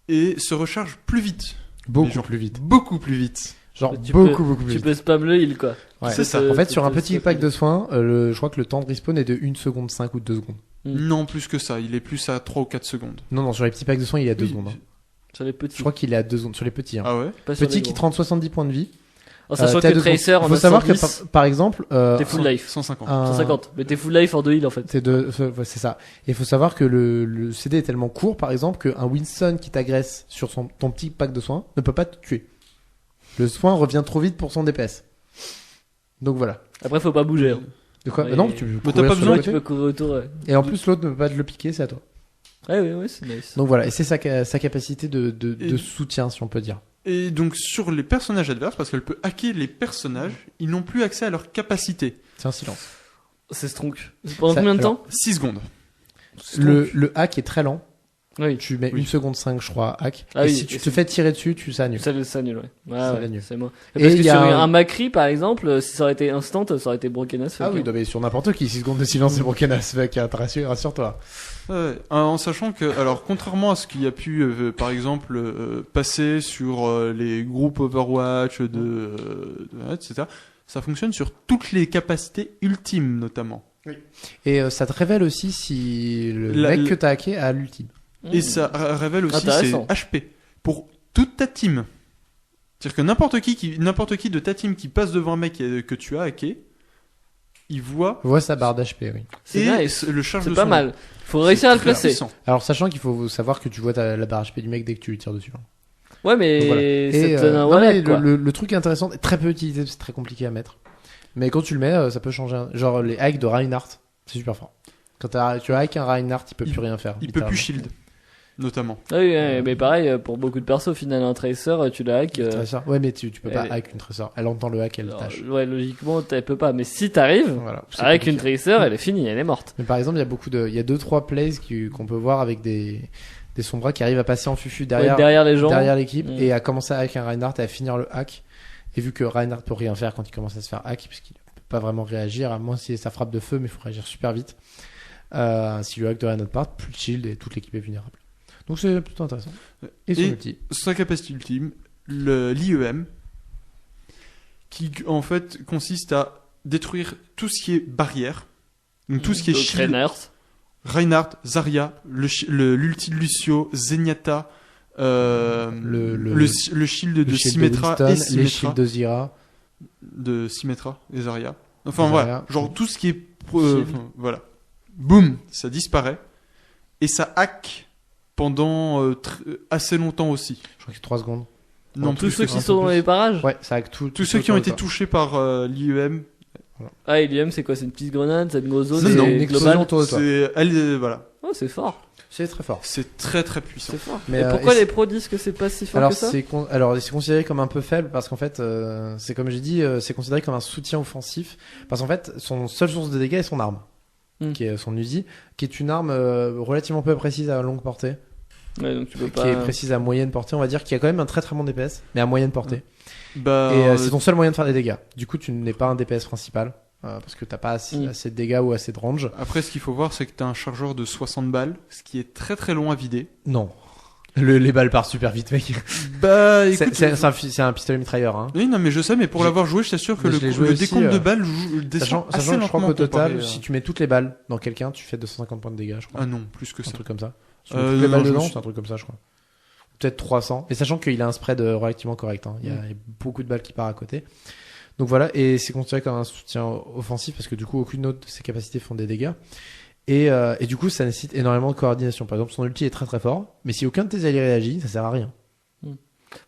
et se recharge plus vite, Beaucoup Mais genre plus vite. beaucoup plus vite. Genre Tu beaucoup plus Tu vite. peux spam le heal quoi. Ouais. C'est ça. En fait, sur un te- petit te- pack de soins, je crois que le temps de respawn est de 1 seconde 5 ou 2 secondes. Non, plus que ça, il est plus à 3 ou 4 secondes. Non, sur les petits packs de soins, il y a 2 Oui. secondes. Hein. Sur les petits. Je crois qu'il est à 2 secondes. Sur les petits. Hein. Ah ouais. Pas sur Petit les qui gros. te rend 70 points de vie. En sachant t'as que deux Tracer secondes. en Faut a savoir que 110, par exemple, t'es full life. 150. 150. Mais t'es full life en 2 heal en fait. ouais, c'est ça. Et il faut savoir que le CD est tellement court, par exemple, qu'un Winston qui t'agresse sur ton petit pack de soins ne peut pas te tuer. Le soin revient trop vite pour son DPS. Donc voilà. Après, faut pas bouger. Hein. De quoi Ouais. Non, tu peux Mais t'as courir pas sur besoin, le Ouais, tu côté. peux courir autour. Ouais, Et en plus, l'autre ne peut pas te le piquer, c'est à toi. ouais, c'est nice. Donc voilà. Et c'est sa capacité de Et- soutien, si on peut dire. Et donc sur les personnages adverses, parce qu'elle peut hacker les personnages, ils n'ont plus accès à leurs capacités. C'est un silence. C'est strong. C'est pendant Ça- combien de alors, temps? 6 secondes. Le hack est très lent. Oui. Tu mets Oui. 1 seconde 5, je crois, hack. Ah et oui, si tu et te c'est- fais tirer dessus, ça annule. Ça annule, ouais. Ça Ouais, annule. c'est moi. Et Parce que il y sur a un Macri, par exemple, si ça aurait été instant, ça aurait été broken as fuck. Ah oui, hein. non, mais sur n'importe qui, 6 secondes de silence, c'est broken as fuck, hein, rassure-toi. Ouais, en sachant que, alors, contrairement à ce qu'il y a pu, par exemple, passer sur les groupes Overwatch, etc., ça fonctionne sur toutes les capacités ultimes, notamment. Et ça te révèle aussi si le La- mec la- que t'as hacké a l'ultime. Et ça révèle aussi ses Intéressant. HP pour toute ta team. C'est-à-dire que n'importe qui de ta team qui passe devant un mec que tu as hacké, il voit Voit sa barre d'HP, oui. C'est et nice. le charge C'est de pas son mal. Faut réussir à le C'est très placer. puissant. Alors, sachant qu'il faut savoir que tu vois la barre HP du mec dès que tu lui tires dessus. Hein. Ouais, mais Donc, voilà. c'est un non, wallet, mais quoi. le truc intéressant, très peu utilisé, c'est très compliqué à mettre. Mais quand tu le mets, ça peut changer. Genre, les hacks de Reinhardt, c'est super fort. Quand tu hack un Reinhardt, il peut plus rien faire. Il peut plus littéralement. shield, notamment. Ah oui, ouais, mais pareil, pour beaucoup de persos, au final, un tracer, tu la hack. Tracer. Ouais, mais tu peux pas elle- hack une tracer. Elle entend le hack, elle alors, tâche. ouais, logiquement, elle peut pas. Mais si t'arrives, Voilà. C'est avec une compliqué. tracer, elle est finie, elle est morte. Mais par exemple, il y a 2-3 plays qu'on peut voir avec des sombras qui arrivent à passer en fufu Ouais, derrière derrière les gens. derrière l'équipe Mm. et à commencer à hack un Reinhardt et à finir le hack. Et vu que Reinhardt peut rien faire quand il commence à se faire hack, puisqu'il peut pas vraiment réagir, à moins si ça frappe de feu, mais il faut réagir super vite. Si le hack de Reinhardt part, plus de shield et toute l'équipe est vulnérable. Donc c'est plutôt intéressant. Et son Et- ulti. Sa capacité ultime, l'IEM, qui en fait consiste à détruire tout ce qui est barrière, donc tout ce qui est Donc, shield, Reinhardt. Reinhardt, Zarya, l'ulti de Lucio, Zenyatta, le shield de Le shield Symmetra de et Winston, les Symmetra, shields de Zyra. de Symmetra et Zarya. Enfin Zarya. voilà, genre tout ce qui est Shield. voilà. Boum, ça disparaît et ça hack pendant assez longtemps aussi. Je crois que c'est 3 secondes. Non, Tous plus ceux que qui ça. sont dans les parages. Ouais, ça hack tout. Tous ceux qui ont été touchés par l'IEM, Ah, Ilium, c'est quoi? C'est une petite grenade, c'est une grosse zone, Non, c'est non, une explosion global. autour de toi. voilà. Oh, c'est fort. C'est très fort. C'est très très puissant. C'est fort. Mais, et euh, pourquoi et les pros disent que c'est pas si fort Alors que ça? c'est considéré comme un peu faible parce qu'en fait c'est comme j'ai dit c'est considéré comme un soutien offensif parce qu'en fait son seule source de dégâts est son arme Hmm. qui est son Uzi qui est une arme relativement peu précise à longue portée Ouais, donc tu peux qui pas. est précise à moyenne portée on va dire qui a quand même un très très bon DPS mais à moyenne portée Bah, et c'est ton seul moyen de faire des dégâts du coup tu n'es pas un DPS principal parce que t'as pas Hmm. assez de dégâts ou assez de range après, ce qu'il faut voir, c'est que t'as un chargeur de 60 balles, ce qui est très très long à vider. non les balles partent super vite mec Bah, écoute, c'est un pistolet mitrailleur hein. oui, non, mais je sais, mais pour J'ai- l'avoir joué, je t'assure que Mais je l'ai joué le aussi, décompte de balles descend sachant assez que je crois lentement qu'au total comparé à- si tu mets toutes les balles dans quelqu'un tu fais 250 points de dégâts je crois Ah non, plus que un ça. truc comme ça. Sur Euh, toutes les non, balles je me dedans, suis- c'est un truc comme ça, je crois. Peut-être 300. Et sachant qu'il a un spread relativement correct, hein. Il y a beaucoup de balles qui partent à côté. Donc voilà, et c'est considéré comme un soutien offensif parce que du coup, aucune autre de ses capacités font des dégâts. Et du coup, ça nécessite énormément de coordination. Par exemple, son ulti est très très fort, mais si aucun de tes alliés réagit, ça sert à rien.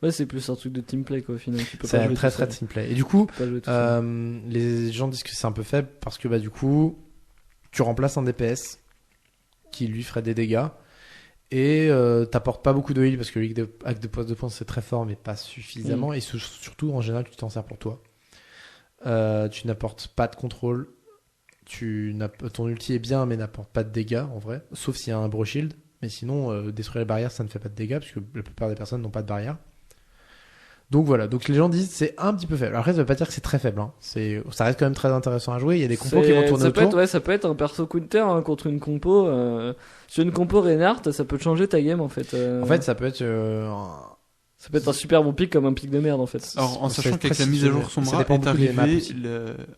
Ouais, c'est plus un truc de teamplay quoi au final. Tu peux C'est pas jouer très tout très seul. simple. Et du coup, Tu peux pas jouer tout seul. les gens disent que c'est un peu faible parce que bah du coup, tu remplaces un DPS qui lui ferait des dégâts et t'apportes pas beaucoup de heal parce que le hack de poste de points c'est très fort mais pas suffisamment et surtout en général tu t'en sers pour toi. Tu n'apportes pas de contrôle, ton ulti est bien mais n'apporte pas de dégâts en vrai, sauf s'il y a un bro shield. Mais sinon, détruire les barrières ça ne fait pas de dégâts parce que la plupart des personnes n'ont pas de barrière. Donc voilà, donc les gens disent c'est un petit peu faible. Après, ça veut pas dire que c'est très faible. Hein. Ça reste quand même très intéressant à jouer. Il y a des compos qui vont tourner ça peut autour. être, ouais, ça peut être un perso counter hein, contre une compo. Sur une compo Reinhardt, ça peut te changer ta game en fait. En fait, ça peut être. Ça peut être un super bon pick comme un pick de merde en fait. Alors, en C'est sachant qu'avec très la mise à jour situé. Ça Sombra dépend est beaucoup des maps arrivé, aussi.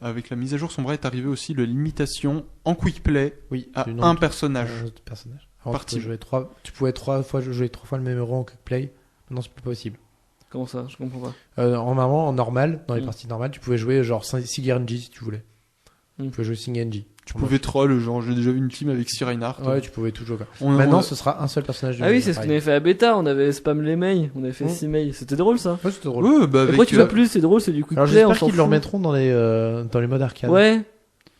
avec la mise à jour Sombra est arrivé aussi le limitation en quick play Oui, à du un nombre personnage. de personnages. Avant, Par team. tu pouvais jouer 3 fois le même héros en quick play. Maintenant, c'est plus possible. Comment ça? Je comprends pas. En normal, dans les Mm. parties normales, tu pouvais jouer genre 6 Genji si tu voulais. Mm. Tu pouvais jouer 6 Genji. Tu pouvais troll, genre j'ai déjà vu une team avec 6 Reinhardt. Ouais, tu pouvais tout jouer. Quoi. On- Maintenant, on- ce sera un seul personnage. Ah oui, c'est ce qu'on pareil. avait fait à bêta. On avait spam les mails. On avait fait Mm. 6 mails. C'était drôle ça. Ouais, c'était drôle. Ouais, bah Après, avec, tu vas plus, c'est drôle, c'est du quick Alors play. On j'espère s'en qu'ils le fout. remettront dans les modes arcade. Ouais.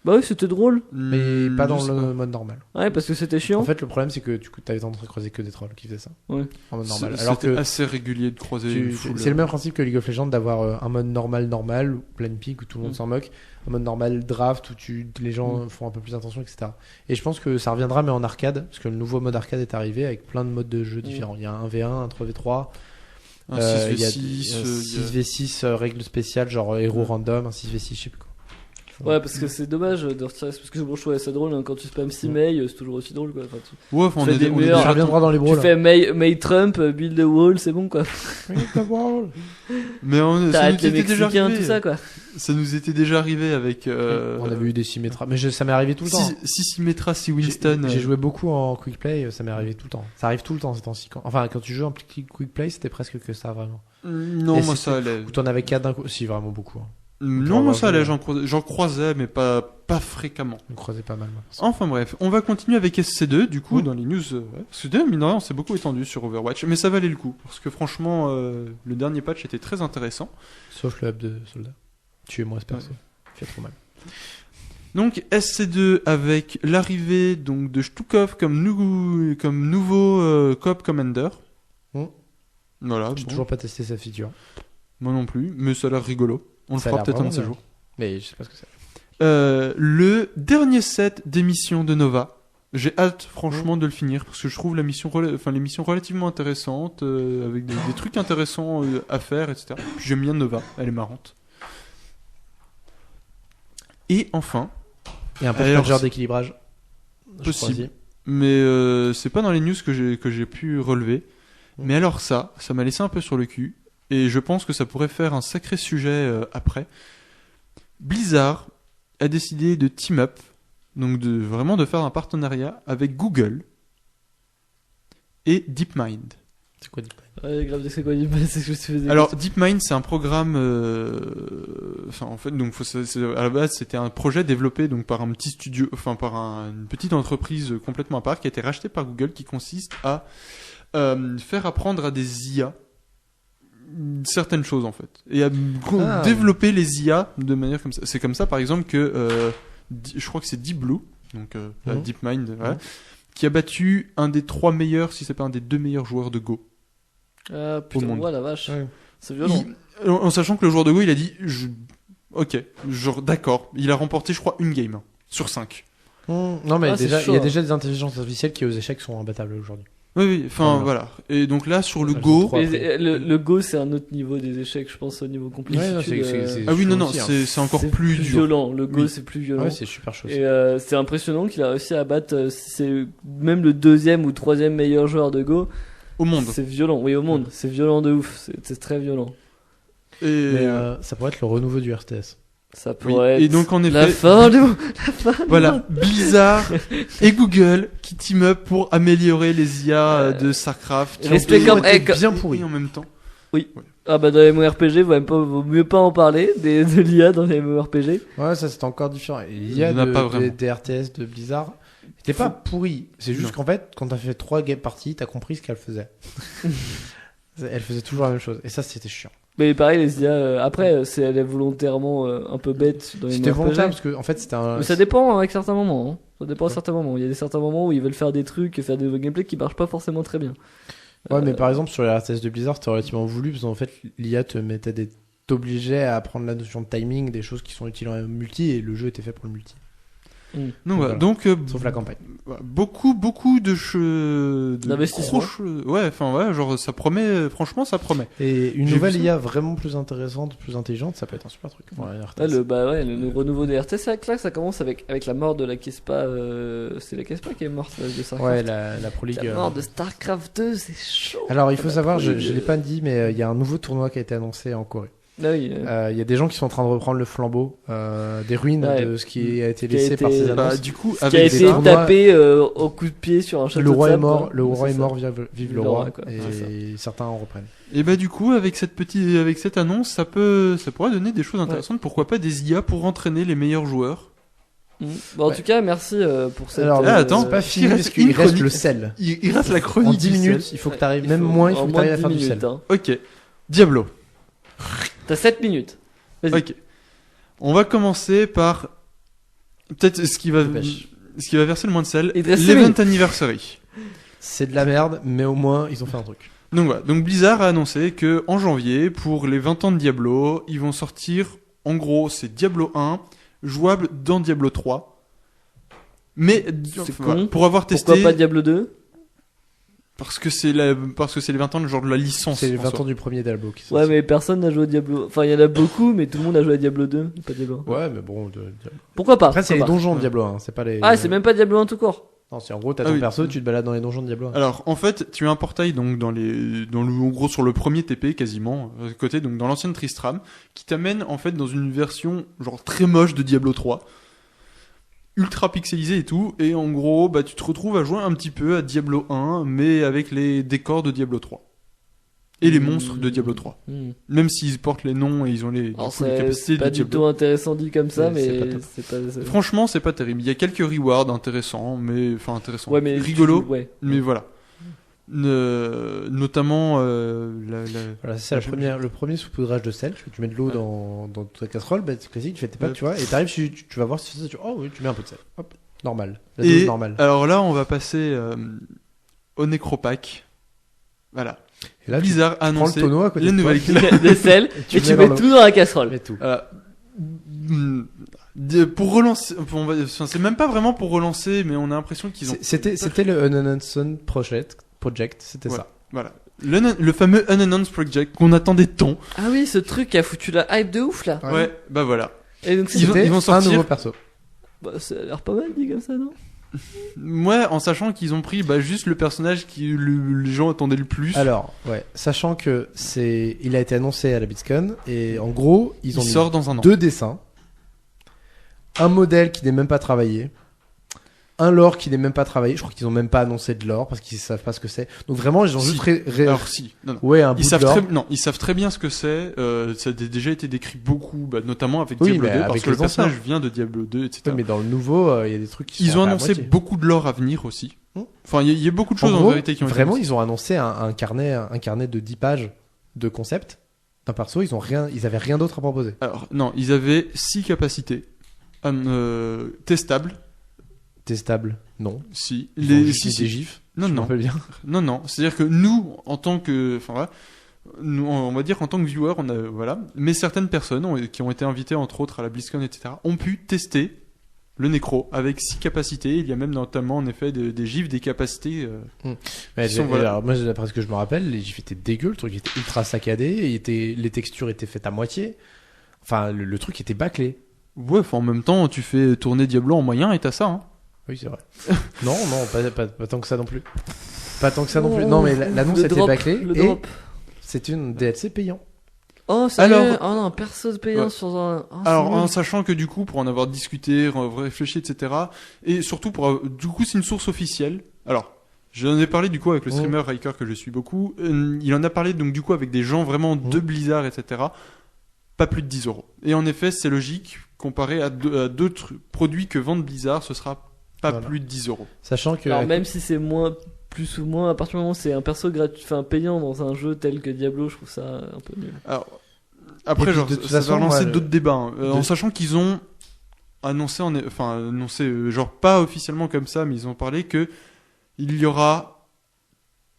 Bah oui, c'était drôle. Mais pas dans je sais le mode normal. Ouais, parce que c'était chiant. En fait, le problème, c'est que tu avais tendance à croiser que des trolls qui faisaient ça. Ouais. En mode normal. C'était Alors que assez régulier de croiser c'est le même principe que League of Legends d'avoir un mode normal, ou plein pick où tout le monde Mm. s'en moque, un mode normal draft où les gens font un peu plus attention, etc. Et je pense que ça reviendra, mais en arcade, parce que le nouveau mode arcade est arrivé avec plein de modes de jeu différents. Il y a un V1, un 3v3, un il y a 6v6, il y a- 6v6 règles spéciales, genre héros random, un 6v6, je sais plus quoi. Ouais, parce que c'est dommage de retirer. Parce que bon, je trouvais ça drôle hein, quand tu spams 6 May, c'est toujours aussi drôle quoi. Enfin, Ouais, enfin, Tu fais des on est meilleurs- Ça reviendra dans les tu brawls. fais May Trump, build a wall, c'est bon quoi. Mais ça T'arrêtes nous les était déjà Mexicains, arrivé. tout ça quoi. Ça nous était déjà arrivé avec. On avait eu des Symmetra, mais ça m'est arrivé tout le temps. Si Symmetra, si J'ai Winston. j'ai joué beaucoup en quick play, ça m'est arrivé tout le temps. Ça arrive tout le temps ces temps-ci. Enfin, quand tu joues en quick play, c'était presque que ça vraiment. Non, Et moi c'était- ça allait. Ou t'en avais 4 d'un coup. Si, vraiment beaucoup. Hein. Non, moi ça avoir allait, joué. j'en croisais, mais pas fréquemment. On croisait pas mal. moi. Enfin bref, on va continuer avec SC2 du coup Ouais. dans les news. Parce que mine de rien, on s'est beaucoup étendu sur Overwatch, mais ça valait le coup. Parce que franchement, le dernier patch était très intéressant. Sauf le hub de soldats. Tuez-moi ce perso. Il fait trop mal. Donc SC2 avec l'arrivée donc de Stukov comme nouveau co-op commander. Mm. Voilà, J'ai bon. toujours pas testé cette feature. Moi non plus, mais ça a l'air rigolo. On le Ça a fera l'air peut-être un de ces vraiment jours. Mais je sais pas ce que c'est. Le dernier set d'émissions de Nova. J'ai hâte franchement de le finir parce que je trouve l'émission relativement intéressante avec des trucs intéressants à faire, etc. Puis j'aime bien Nova, elle est marrante. Et enfin, Il y a un Alors, patch d'équilibrage. je possible. crois aussi. mais c'est pas dans les news que j'ai pu relever. Mm. Mais alors ça m'a laissé un peu sur le cul et je pense que ça pourrait faire un sacré sujet après. Blizzard a décidé de team up, donc vraiment de faire un partenariat avec Google et DeepMind. C'est quoi DeepMind? Ouais, grave, c'est quoi c'est ce que je faisais. Alors DeepMind c'est un programme, enfin en fait donc à la base c'était un projet développé donc par un petit studio, enfin par une petite entreprise complètement à part qui a été rachetée par Google qui consiste à faire apprendre à des IA certaines choses en fait et à développer les IA de manière comme ça. C'est comme ça par exemple que je crois que c'est Deep Blue donc DeepMind ouais, qui a battu un des 3 meilleurs si c'est pas un des 2 meilleurs joueurs de Go. Ah Au putain, monde. ouais, la vache. Ouais. C'est violent. En sachant que le joueur de Go il a dit ok genre d'accord il a remporté je crois une game sur 5. Non, mais Ah, c'est déjà, chaud, il y a hein. déjà des intelligences artificielles qui aux échecs sont imbattables aujourd'hui. Oui enfin Voilà. voilà et donc là sur le Elles sont Go trois. Mais le Go, c'est un autre niveau des échecs, je pense, au niveau complicitude. c'est ah oui non chaud non aussi, hein. c'est encore c'est plus dur. violent. Le Go, Oui. c'est plus violent. Ouais, c'est super chaud. Et c'est impressionnant qu'il a réussi à battre, si c'est même le 2e ou 3e meilleur joueur de Go. Au monde. C'est violent, oui, au monde. C'est violent de ouf. C'est très violent. Et Mais ça pourrait être le renouveau du RTS. Ça oui. pourrait être Et donc en effet la fin du monde. voilà, Blizzard et Google qui team up pour améliorer les IA de StarCraft. qui respect ont comme- toujours été eh, bien comme- pourris en même temps. Ah bah dans les MMORPG, vaut mieux pas en parler de l'IA dans les MMORPG. Ouais, ça c'est encore différent. Et il y a Il y en a pas vraiment. des RTS de Blizzard. C'était pas pourri. C'est juste Non. qu'en fait, quand t'as fait 3 game parties, t'as compris ce qu'elle faisait. Elle faisait toujours la même chose. Et ça, c'était chiant. Mais pareil, les IA, après, elle est volontairement un peu bête dans les C'était MMORPG. volontaire parce que, en fait, c'était un. Mais ça dépend avec certains moments. Hein. Ça dépend à certains moments. Il y a certains moments où ils veulent faire des trucs et faire des gameplays qui marchent pas forcément très bien. Ouais, mais par exemple, sur les RTS de Blizzard, c'était relativement voulu parce qu'en fait, l'IA te mettait t'obligeait à apprendre la notion de timing, des choses qui sont utiles en multi, et le jeu était fait pour le multi. Non, voilà. Voilà. Donc Sauf la campagne. beaucoup de D'investissement. gros ouais, enfin ouais, genre ça promet franchement ça promet. Et une J'ai nouvelle vu ça. IA vraiment plus intéressante, plus intelligente, ça peut être un super truc. Ouais, un RTS. Le renouveau des RTS, c'est vrai que là, ça commence avec la mort de la Kespa. C'est la Kespa qui est morte de StarCraft. Ouais, la Pro League. La mort de StarCraft 2, c'est chaud. Alors, il faut Ah bah, savoir, Pro je League, l'ai pas dit, mais il y a un nouveau tournoi qui a été annoncé en Corée. Ah oui, Il y a des gens qui sont en train de reprendre le flambeau des ruines Ouais. de ce qui a été Qui a laissé par été- ces Bah annonces. du coup qui a avec des été tournois- tapé au coup de pied sur un château Le roi de est sable, mort, quoi. le roi C'est est ça. mort, vive le roi, quoi. et certains en reprennent. et bah du coup avec cette annonce ça pourrait donner des choses intéressantes. Pourquoi pas des IA pour entraîner les meilleurs joueurs. Bon, en Ouais. tout cas, merci pour cette. Alors, attends, c'est pas fini il parce reste qu'il une reste chronique. le sel. Il reste la chronique En du 10 sel. minutes, il faut que t'arrives, même moins, il faut en que moins t'arrives à de faire 10 du sel. minutes, hein. Ok. Diablo. T'as 7 minutes. Vas-y. Ok. On va commencer par peut-être ce qui va Dépêche. verser le moins de sel, Il te reste l'event 5 anniversary. C'est de la merde, mais au moins ils ont fait un truc. Donc voilà, donc Blizzard a annoncé que en janvier, pour les 20 ans de Diablo, ils vont sortir, en gros, c'est Diablo 1, jouable dans Diablo 3. Mais con. pour avoir testé, Pourquoi pas Diablo 2? parce que c'est les 20 ans le genre de la licence. C'est les en 20 soi. ans du premier Diablo qui sont Ouais, mais personne n'a joué à Diablo. Enfin, il y en a beaucoup, mais tout le monde a joué à Diablo 2, pas Diablo 1. Ouais, mais bon. Pourquoi pas? Après, c'est les Pourquoi pas. donjons de Diablo 1, c'est pas les. Ah, c'est même pas Diablo 1 tout court. Non, c'est en gros, t'as Ah ton oui. perso, tu te balades dans les donjons de Diablo 1. Alors, en fait, tu as un portail donc en gros sur le premier TP quasiment à côté, donc dans l'ancienne Tristram, qui t'amène en fait dans une version genre très moche de Diablo 3, ultra pixelisée et tout, et en gros, bah tu te retrouves à jouer un petit peu à Diablo 1, mais avec les décors de Diablo 3 et les monstres de Diablo 3, même s'ils portent les noms et ils ont les, du Alors, coup, les capacités c'est pas de du Diablo. tout intéressant dit comme ça, Ouais, c'est pas mais top. c'est pas. Franchement, c'est pas terrible. Il y a quelques rewards intéressants, mais enfin intéressants, Ouais, mais rigolo, ouais. mais voilà. Notamment Voilà, c'est ça, le premier saupoudrage de sel. Tu mets de l'eau dans ta casserole, bah, c'est classique, tu fais tes pâtes, tu vois, et t'arrives, tu vas voir si tu fais ça, oh oui, tu mets un peu de sel. Hop, normal. La dose et normale. alors là, on va passer au Necropack. Voilà. Et là, Blizzard a prends le annoncé tonneau à côté les de toi, nouvelles De sel, tu et tu mets mets dans tout dans la casserole. mets tout. Pour relancer, enfin, c'est même pas vraiment pour relancer, mais on a l'impression qu'ils ont. C'était le Unannounced Project, c'était Voilà. ça. Voilà. Le fameux Unannounced Project qu'on attendait tant. Ah oui, ce truc qui a foutu la hype de ouf là. Ouais, bah voilà. Et donc Ils C'était vont un sortir- nouveau perso. bah, ça a l'air pas mal dit comme ça, non? Ouais, en sachant qu'ils ont pris juste le personnage qui les gens attendaient le plus. Alors, ouais, sachant que il a été annoncé à la BlizzCon et en gros, ils il ont sort mis dans un an. 2 dessins, un modèle qui n'est même pas travaillé, un lore qui n'est même pas travaillé. Je crois qu'ils ont même pas annoncé de lore parce qu'ils savent pas ce que c'est. Donc vraiment, ils ont Si. juste Alors si, non, non. ouais, un bout Ils de savent lore. ils savent très bien ce que c'est. Ça a déjà été décrit beaucoup, bah, notamment avec Oui, Diablo mais 2, parce avec que le les anciens. personnage vient de Diablo 2, etc. Ouais, mais dans le nouveau, il y a des trucs qui Ils sont ont faits à annoncé moitié. beaucoup de lore à venir aussi. Hmm. Enfin, il y a beaucoup de choses en, gros, vérité qui ont été vraiment, annoncées. ils ont annoncé un carnet de 10 pages de concept d'un perso. Ils avaient rien d'autre à proposer. Alors, non, ils avaient 6 capacités testables. Testable, non. Si. Ils ont Les juste si, mis si. des gifs. Non, je me non. rappelle bien. Non, non. C'est-à-dire que nous, en tant que, enfin, voilà, nous, on va dire qu'en tant que viewer, on a, voilà, mais certaines personnes qui ont été invitées, entre autres, à la BlizzCon, etc., ont pu tester le nécro avec 6 capacités. Il y a même notamment, en effet, des gifs, des capacités. Mais Qui sont, voilà. alors, moi, d'après ce que je me rappelle, les gifs étaient dégueux, le truc était ultra saccadé, les textures étaient faites à moitié. Enfin, le truc était bâclé. Ouais, enfin, en même temps, tu fais tourner Diablo en moyen et t'as ça, hein. Oui, c'est vrai. non, pas tant que ça non plus. Pas tant que ça non plus. Non, mais l'annonce était bâclée Le et drop. c'est une DLC payant. Oh, sérieux? Alors- Oh non, perso payant Ouais. sur un. Oh, Alors, c'est en nul. sachant que du coup, pour en avoir discuté, réfléchi, etc., et surtout du coup, c'est une source officielle. Alors, j'en ai parlé du coup avec le streamer Riker que je suis beaucoup. Il en a parlé donc du coup avec des gens vraiment de Blizzard, etc. Pas plus de 10 €. Et en effet, c'est logique comparé à d'autres produits que vendent Blizzard, ce sera pas Voilà. plus de 10 €. Sachant que. Alors, même si c'est moins, plus ou moins, à partir du moment où c'est un perso gratuit, enfin payant dans un jeu tel que Diablo, je trouve ça un peu nul. Alors, Et après, puis, genre, de toute ça façon, va lancer moi, d'autres débats, hein. En de- sachant qu'ils ont annoncé, genre pas officiellement comme ça, mais ils ont parlé que il y aura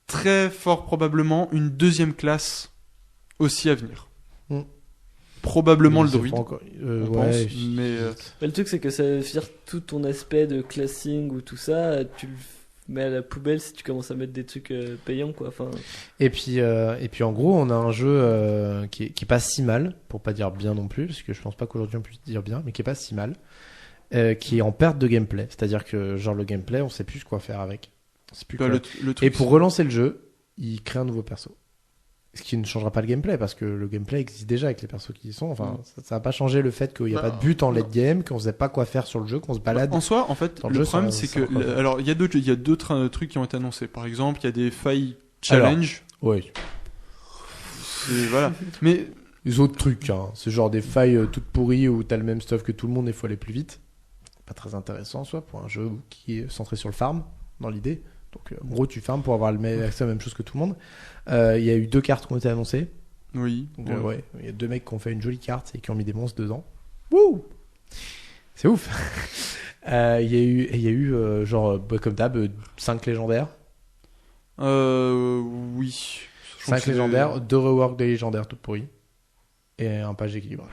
très fort probablement une deuxième classe aussi à venir. Mm. Probablement le c'est druide, pas encore- on ouais, pense, mais Mais le truc, c'est que ça vire tout ton aspect de classing ou tout ça, tu le mets à la poubelle si tu commences à mettre des trucs payants, quoi. Enfin, Et puis en gros, on a un jeu qui est pas si mal, pour pas dire bien non plus, parce que je pense pas qu'aujourd'hui on puisse dire bien, mais qui est pas si mal, qui est en perte de gameplay. C'est-à-dire que genre le gameplay, on sait plus quoi faire avec. On sait plus bah, quoi. le truc, Et pour relancer le jeu, il crée un nouveau perso. Ce qui ne changera pas le gameplay, parce que le gameplay existe déjà avec les persos qui y sont. Enfin, ça va pas changer le fait qu'il n'y a Bah, pas de but en non. late game, qu'on sait pas quoi faire sur le jeu, qu'on se balade. en soi, en fait, dans le le jeu, problème, ça- c'est ça que, va pas. alors, il y a d'autres trucs qui ont été annoncés. Par exemple, il y a des failles challenge. Oui. Voilà. Mais Les autres trucs, hein. C'est genre des failles toutes pourries où t'as le même stuff que tout le monde et il faut aller plus vite. Pas très intéressant, soit pour un jeu qui est centré sur le farm, dans l'idée. Donc, en gros, tu farmes pour avoir accès à la même chose que tout le monde. Il y a eu 2 cartes qui ont été annoncées. oui. Donc, ouais, il y a 2 mecs qui ont fait une jolie carte et qui ont mis des monstres dedans. Wouh! C'est ouf. Il y a eu genre, comme d'hab, 5 légendaires. Oui. 5 légendaires, 2 reworks des légendaires tout pourris. Et un page d'équilibrage.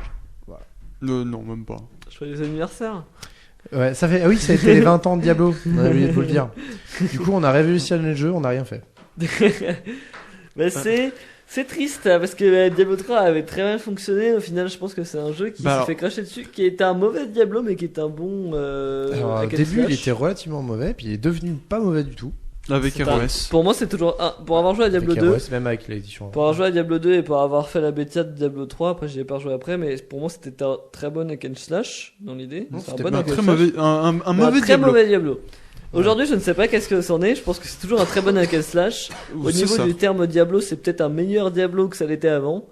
Non, même pas. Joyeux anniversaire. Ouais, ça fait. Ah oui, ça a été les 20 ans de Diablo. On a oublié de vous le dire. Du coup, on a révolutionné le jeu, on n'a rien fait. Bah, c'est triste parce que Diablo 3 avait très mal fonctionné. Au final, je pense que c'est un jeu qui s'est fait cracher dessus, qui était un mauvais Diablo, mais qui est un bon. Alors, au début, il était relativement mauvais, puis il est devenu pas mauvais du tout. Avec ROS. Pour moi, c'est toujours. Pour avoir joué à Diablo 2. ROS, même avec l'édition. Pour avoir joué à Diablo 2 et pour avoir fait la bêta de Diablo 3, après j'y ai pas rejoué après, mais pour moi c'était un très bon hack and slash dans l'idée. C'est un bon un très mauvais, un mauvais très Diablo. mauvais Diablo. Aujourd'hui, je ne sais pas qu'est-ce que c'en est. Je pense que c'est toujours un très bon hack and slash. Au niveau du terme Diablo, c'est peut-être un meilleur Diablo que ça l'était avant.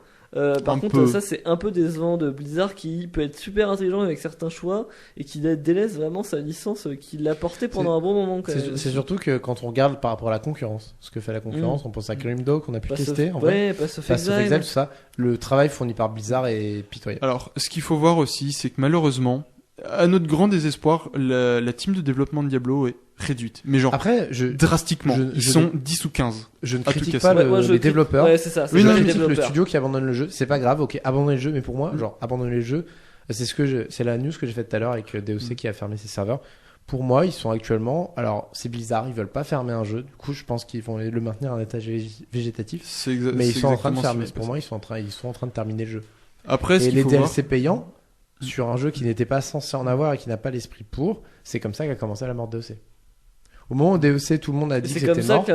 Par contre, ça c'est un peu décevant de Blizzard qui peut être super intelligent avec certains choix et qui délaisse vraiment sa licence qu'il a portée pendant un bon moment. C'est surtout que quand on regarde par rapport à la concurrence, ce que fait la concurrence, on pense à Grimdog qu'on a pu tester. Pass of Exile, tout ça. Le travail fourni par Blizzard est pitoyable. Alors, ce qu'il faut voir aussi, c'est que malheureusement, à notre grand désespoir, la team de développement de Diablo est réduite. Mais genre, après, drastiquement. Ils sont 10 ou 15. Je ne critique pas les développeurs. Ouais, c'est ça. Je critique le studio qui abandonne le jeu. C'est pas grave, ok, abandonner le jeu, mais pour moi, genre, abandonner le jeu, c'est la news que j'ai faite tout à l'heure avec DOC qui a fermé ses serveurs. Pour moi, ils sont actuellement, alors, c'est bizarre, ils veulent pas fermer un jeu. Du coup, je pense qu'ils vont le maintenir en état végétatif. Mais ils sont en train de fermer. Pour moi, ils sont en train de terminer le jeu. Après, et les DLC payants, sur un jeu qui n'était pas censé en avoir et qui n'a pas l'esprit pour, c'est comme ça qu'a commencé la mort de DOC. Au moment où DOC, tout le monde a dit que c'était mort,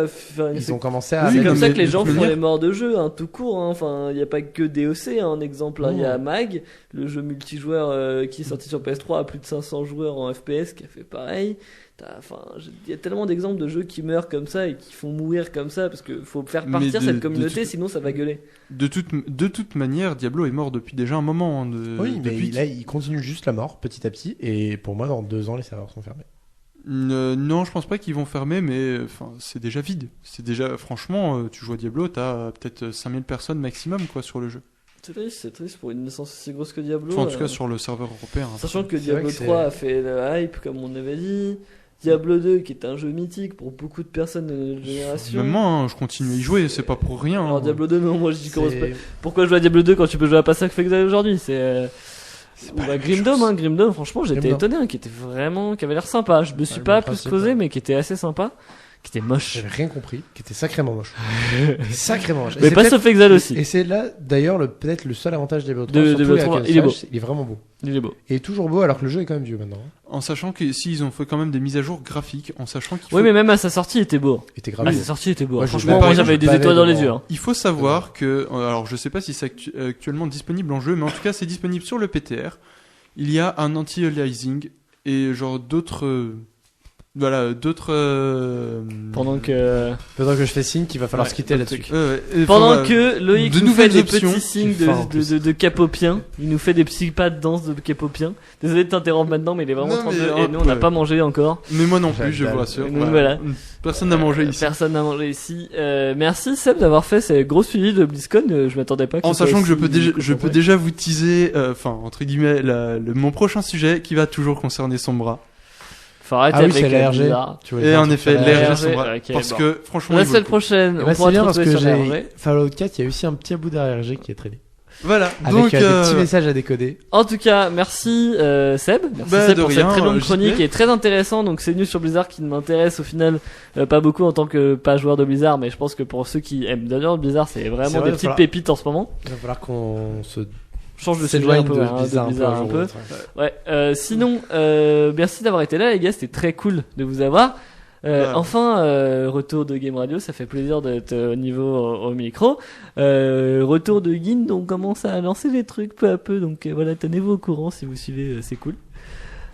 ils ont commencé à... C'est comme ça que les gens font les morts de jeu, hein, tout court. Hein. Enfin, il n'y a pas que DOC, un exemple. Il y a Mag, le jeu multijoueur qui est sorti sur PS3 à plus de 500 joueurs en FPS, qui a fait pareil. Il y a tellement d'exemples de jeux qui meurent comme ça et qui font mourir comme ça, parce qu'il faut faire partir cette communauté, sinon ça va gueuler. De toute manière, Diablo est mort depuis déjà un moment. Hein, oui, mais là, il continue juste la mort, petit à petit, et pour moi, dans 2 ans, les serveurs sont fermés. Non, je pense pas qu'ils vont fermer, mais c'est déjà vide. C'est déjà, franchement, tu joues à Diablo, t'as peut-être 5000 personnes maximum quoi sur le jeu. C'est triste pour une licence aussi grosse que Diablo. Enfin, en tout cas sur le serveur européen. Sachant que Diablo 3 a fait le hype, comme on avait dit. Diablo 2 qui est un jeu mythique pour beaucoup de personnes de notre génération. Même moi, hein, je continue à y jouer, c'est pas pour rien. Alors Diablo 2, non, moi je dis commence pas. Pourquoi jouer à Diablo 2 quand tu peux jouer à Pass of Exile aujourd'hui? Grimdom, franchement, j'étais étonné, hein, qui avait l'air sympa. Je me suis pas plus creusé, mais qui était assez sympa, qui était moche. J'avais rien compris, qui était sacrément moche. Sacrément moche. Mais Pass of Exile aussi. Et c'est là, d'ailleurs, peut-être le seul avantage de Diablo 3. Il est beau. Il est vraiment beau. Il est beau. Et toujours beau, alors que le jeu est quand même vieux maintenant. En sachant que ils ont fait quand même des mises à jour graphiques, en sachant qu'il faut... Oui, mais même à sa sortie, il était beau. À sa sortie, il était beau. Ouais, franchement, moi j'avais des étoiles dans les yeux. Hein. Il faut savoir que, alors je sais pas si c'est actuellement disponible en jeu, mais en tout cas c'est disponible sur le PTR. Il y a un anti-aliasing et genre d'autres... Pendant que je fais signe qu'il va falloir se quitter là-dessus. Pendant que Loïc nous fait des petits signes de capopien, il nous fait des petits pas de danse de capopien. Désolé de t'interrompre maintenant, mais il est vraiment 32 et nous on n'a pas mangé encore. Mais moi non plus, je vous rassure. Voilà. Personne n'a mangé ici. Personne n'a mangé ici. Merci Seb d'avoir fait ces gros suivis de BlizzCon. Je m'attendais pas. En sachant que je peux déjà vous teaser, entre guillemets, mon prochain sujet qui va toujours concerner son bras. Faut arrêter avec c'est l'ARG. Et en effet, l'ARG sont parce bon. que franchement, la semaine prochaine, on pourra bien parce trouver que sur l'ARG. Fallout 4, il y a aussi un petit bout d'ARG qui est traîné. Voilà. Avec donc des petits messages à décoder. En tout cas, merci Seb. Merci Seb pour cette très longue chronique et très intéressant. Donc c'est news sur Blizzard qui ne m'intéresse au final pas beaucoup en tant que pas joueur de Blizzard, mais je pense que pour ceux qui aiment d'ailleurs Blizzard, c'est vraiment des petites pépites en ce moment. Il va falloir qu'on se change de sujet un peu, de Blizzard un peu. Ouais. Sinon, merci d'avoir été là les gars, c'était très cool de vous avoir. Enfin, retour de Game Radio, ça fait plaisir d'être au niveau au micro. Retour de Guine, on commence à lancer les trucs peu à peu, donc voilà, tenez-vous au courant si vous suivez, c'est cool.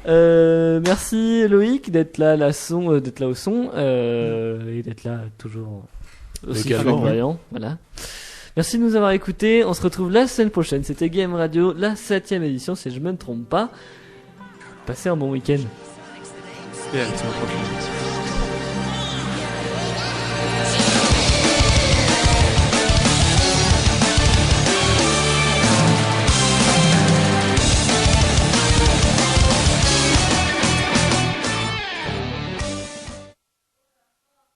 Merci Loïc d'être là, d'être là au son, et d'être là toujours aussi flamboyant, voilà. Merci de nous avoir écoutés. On se retrouve la semaine prochaine. C'était Game Radio, la 7ème édition, si je me ne trompe pas. Passez un bon week-end. Et à la semaine prochaine.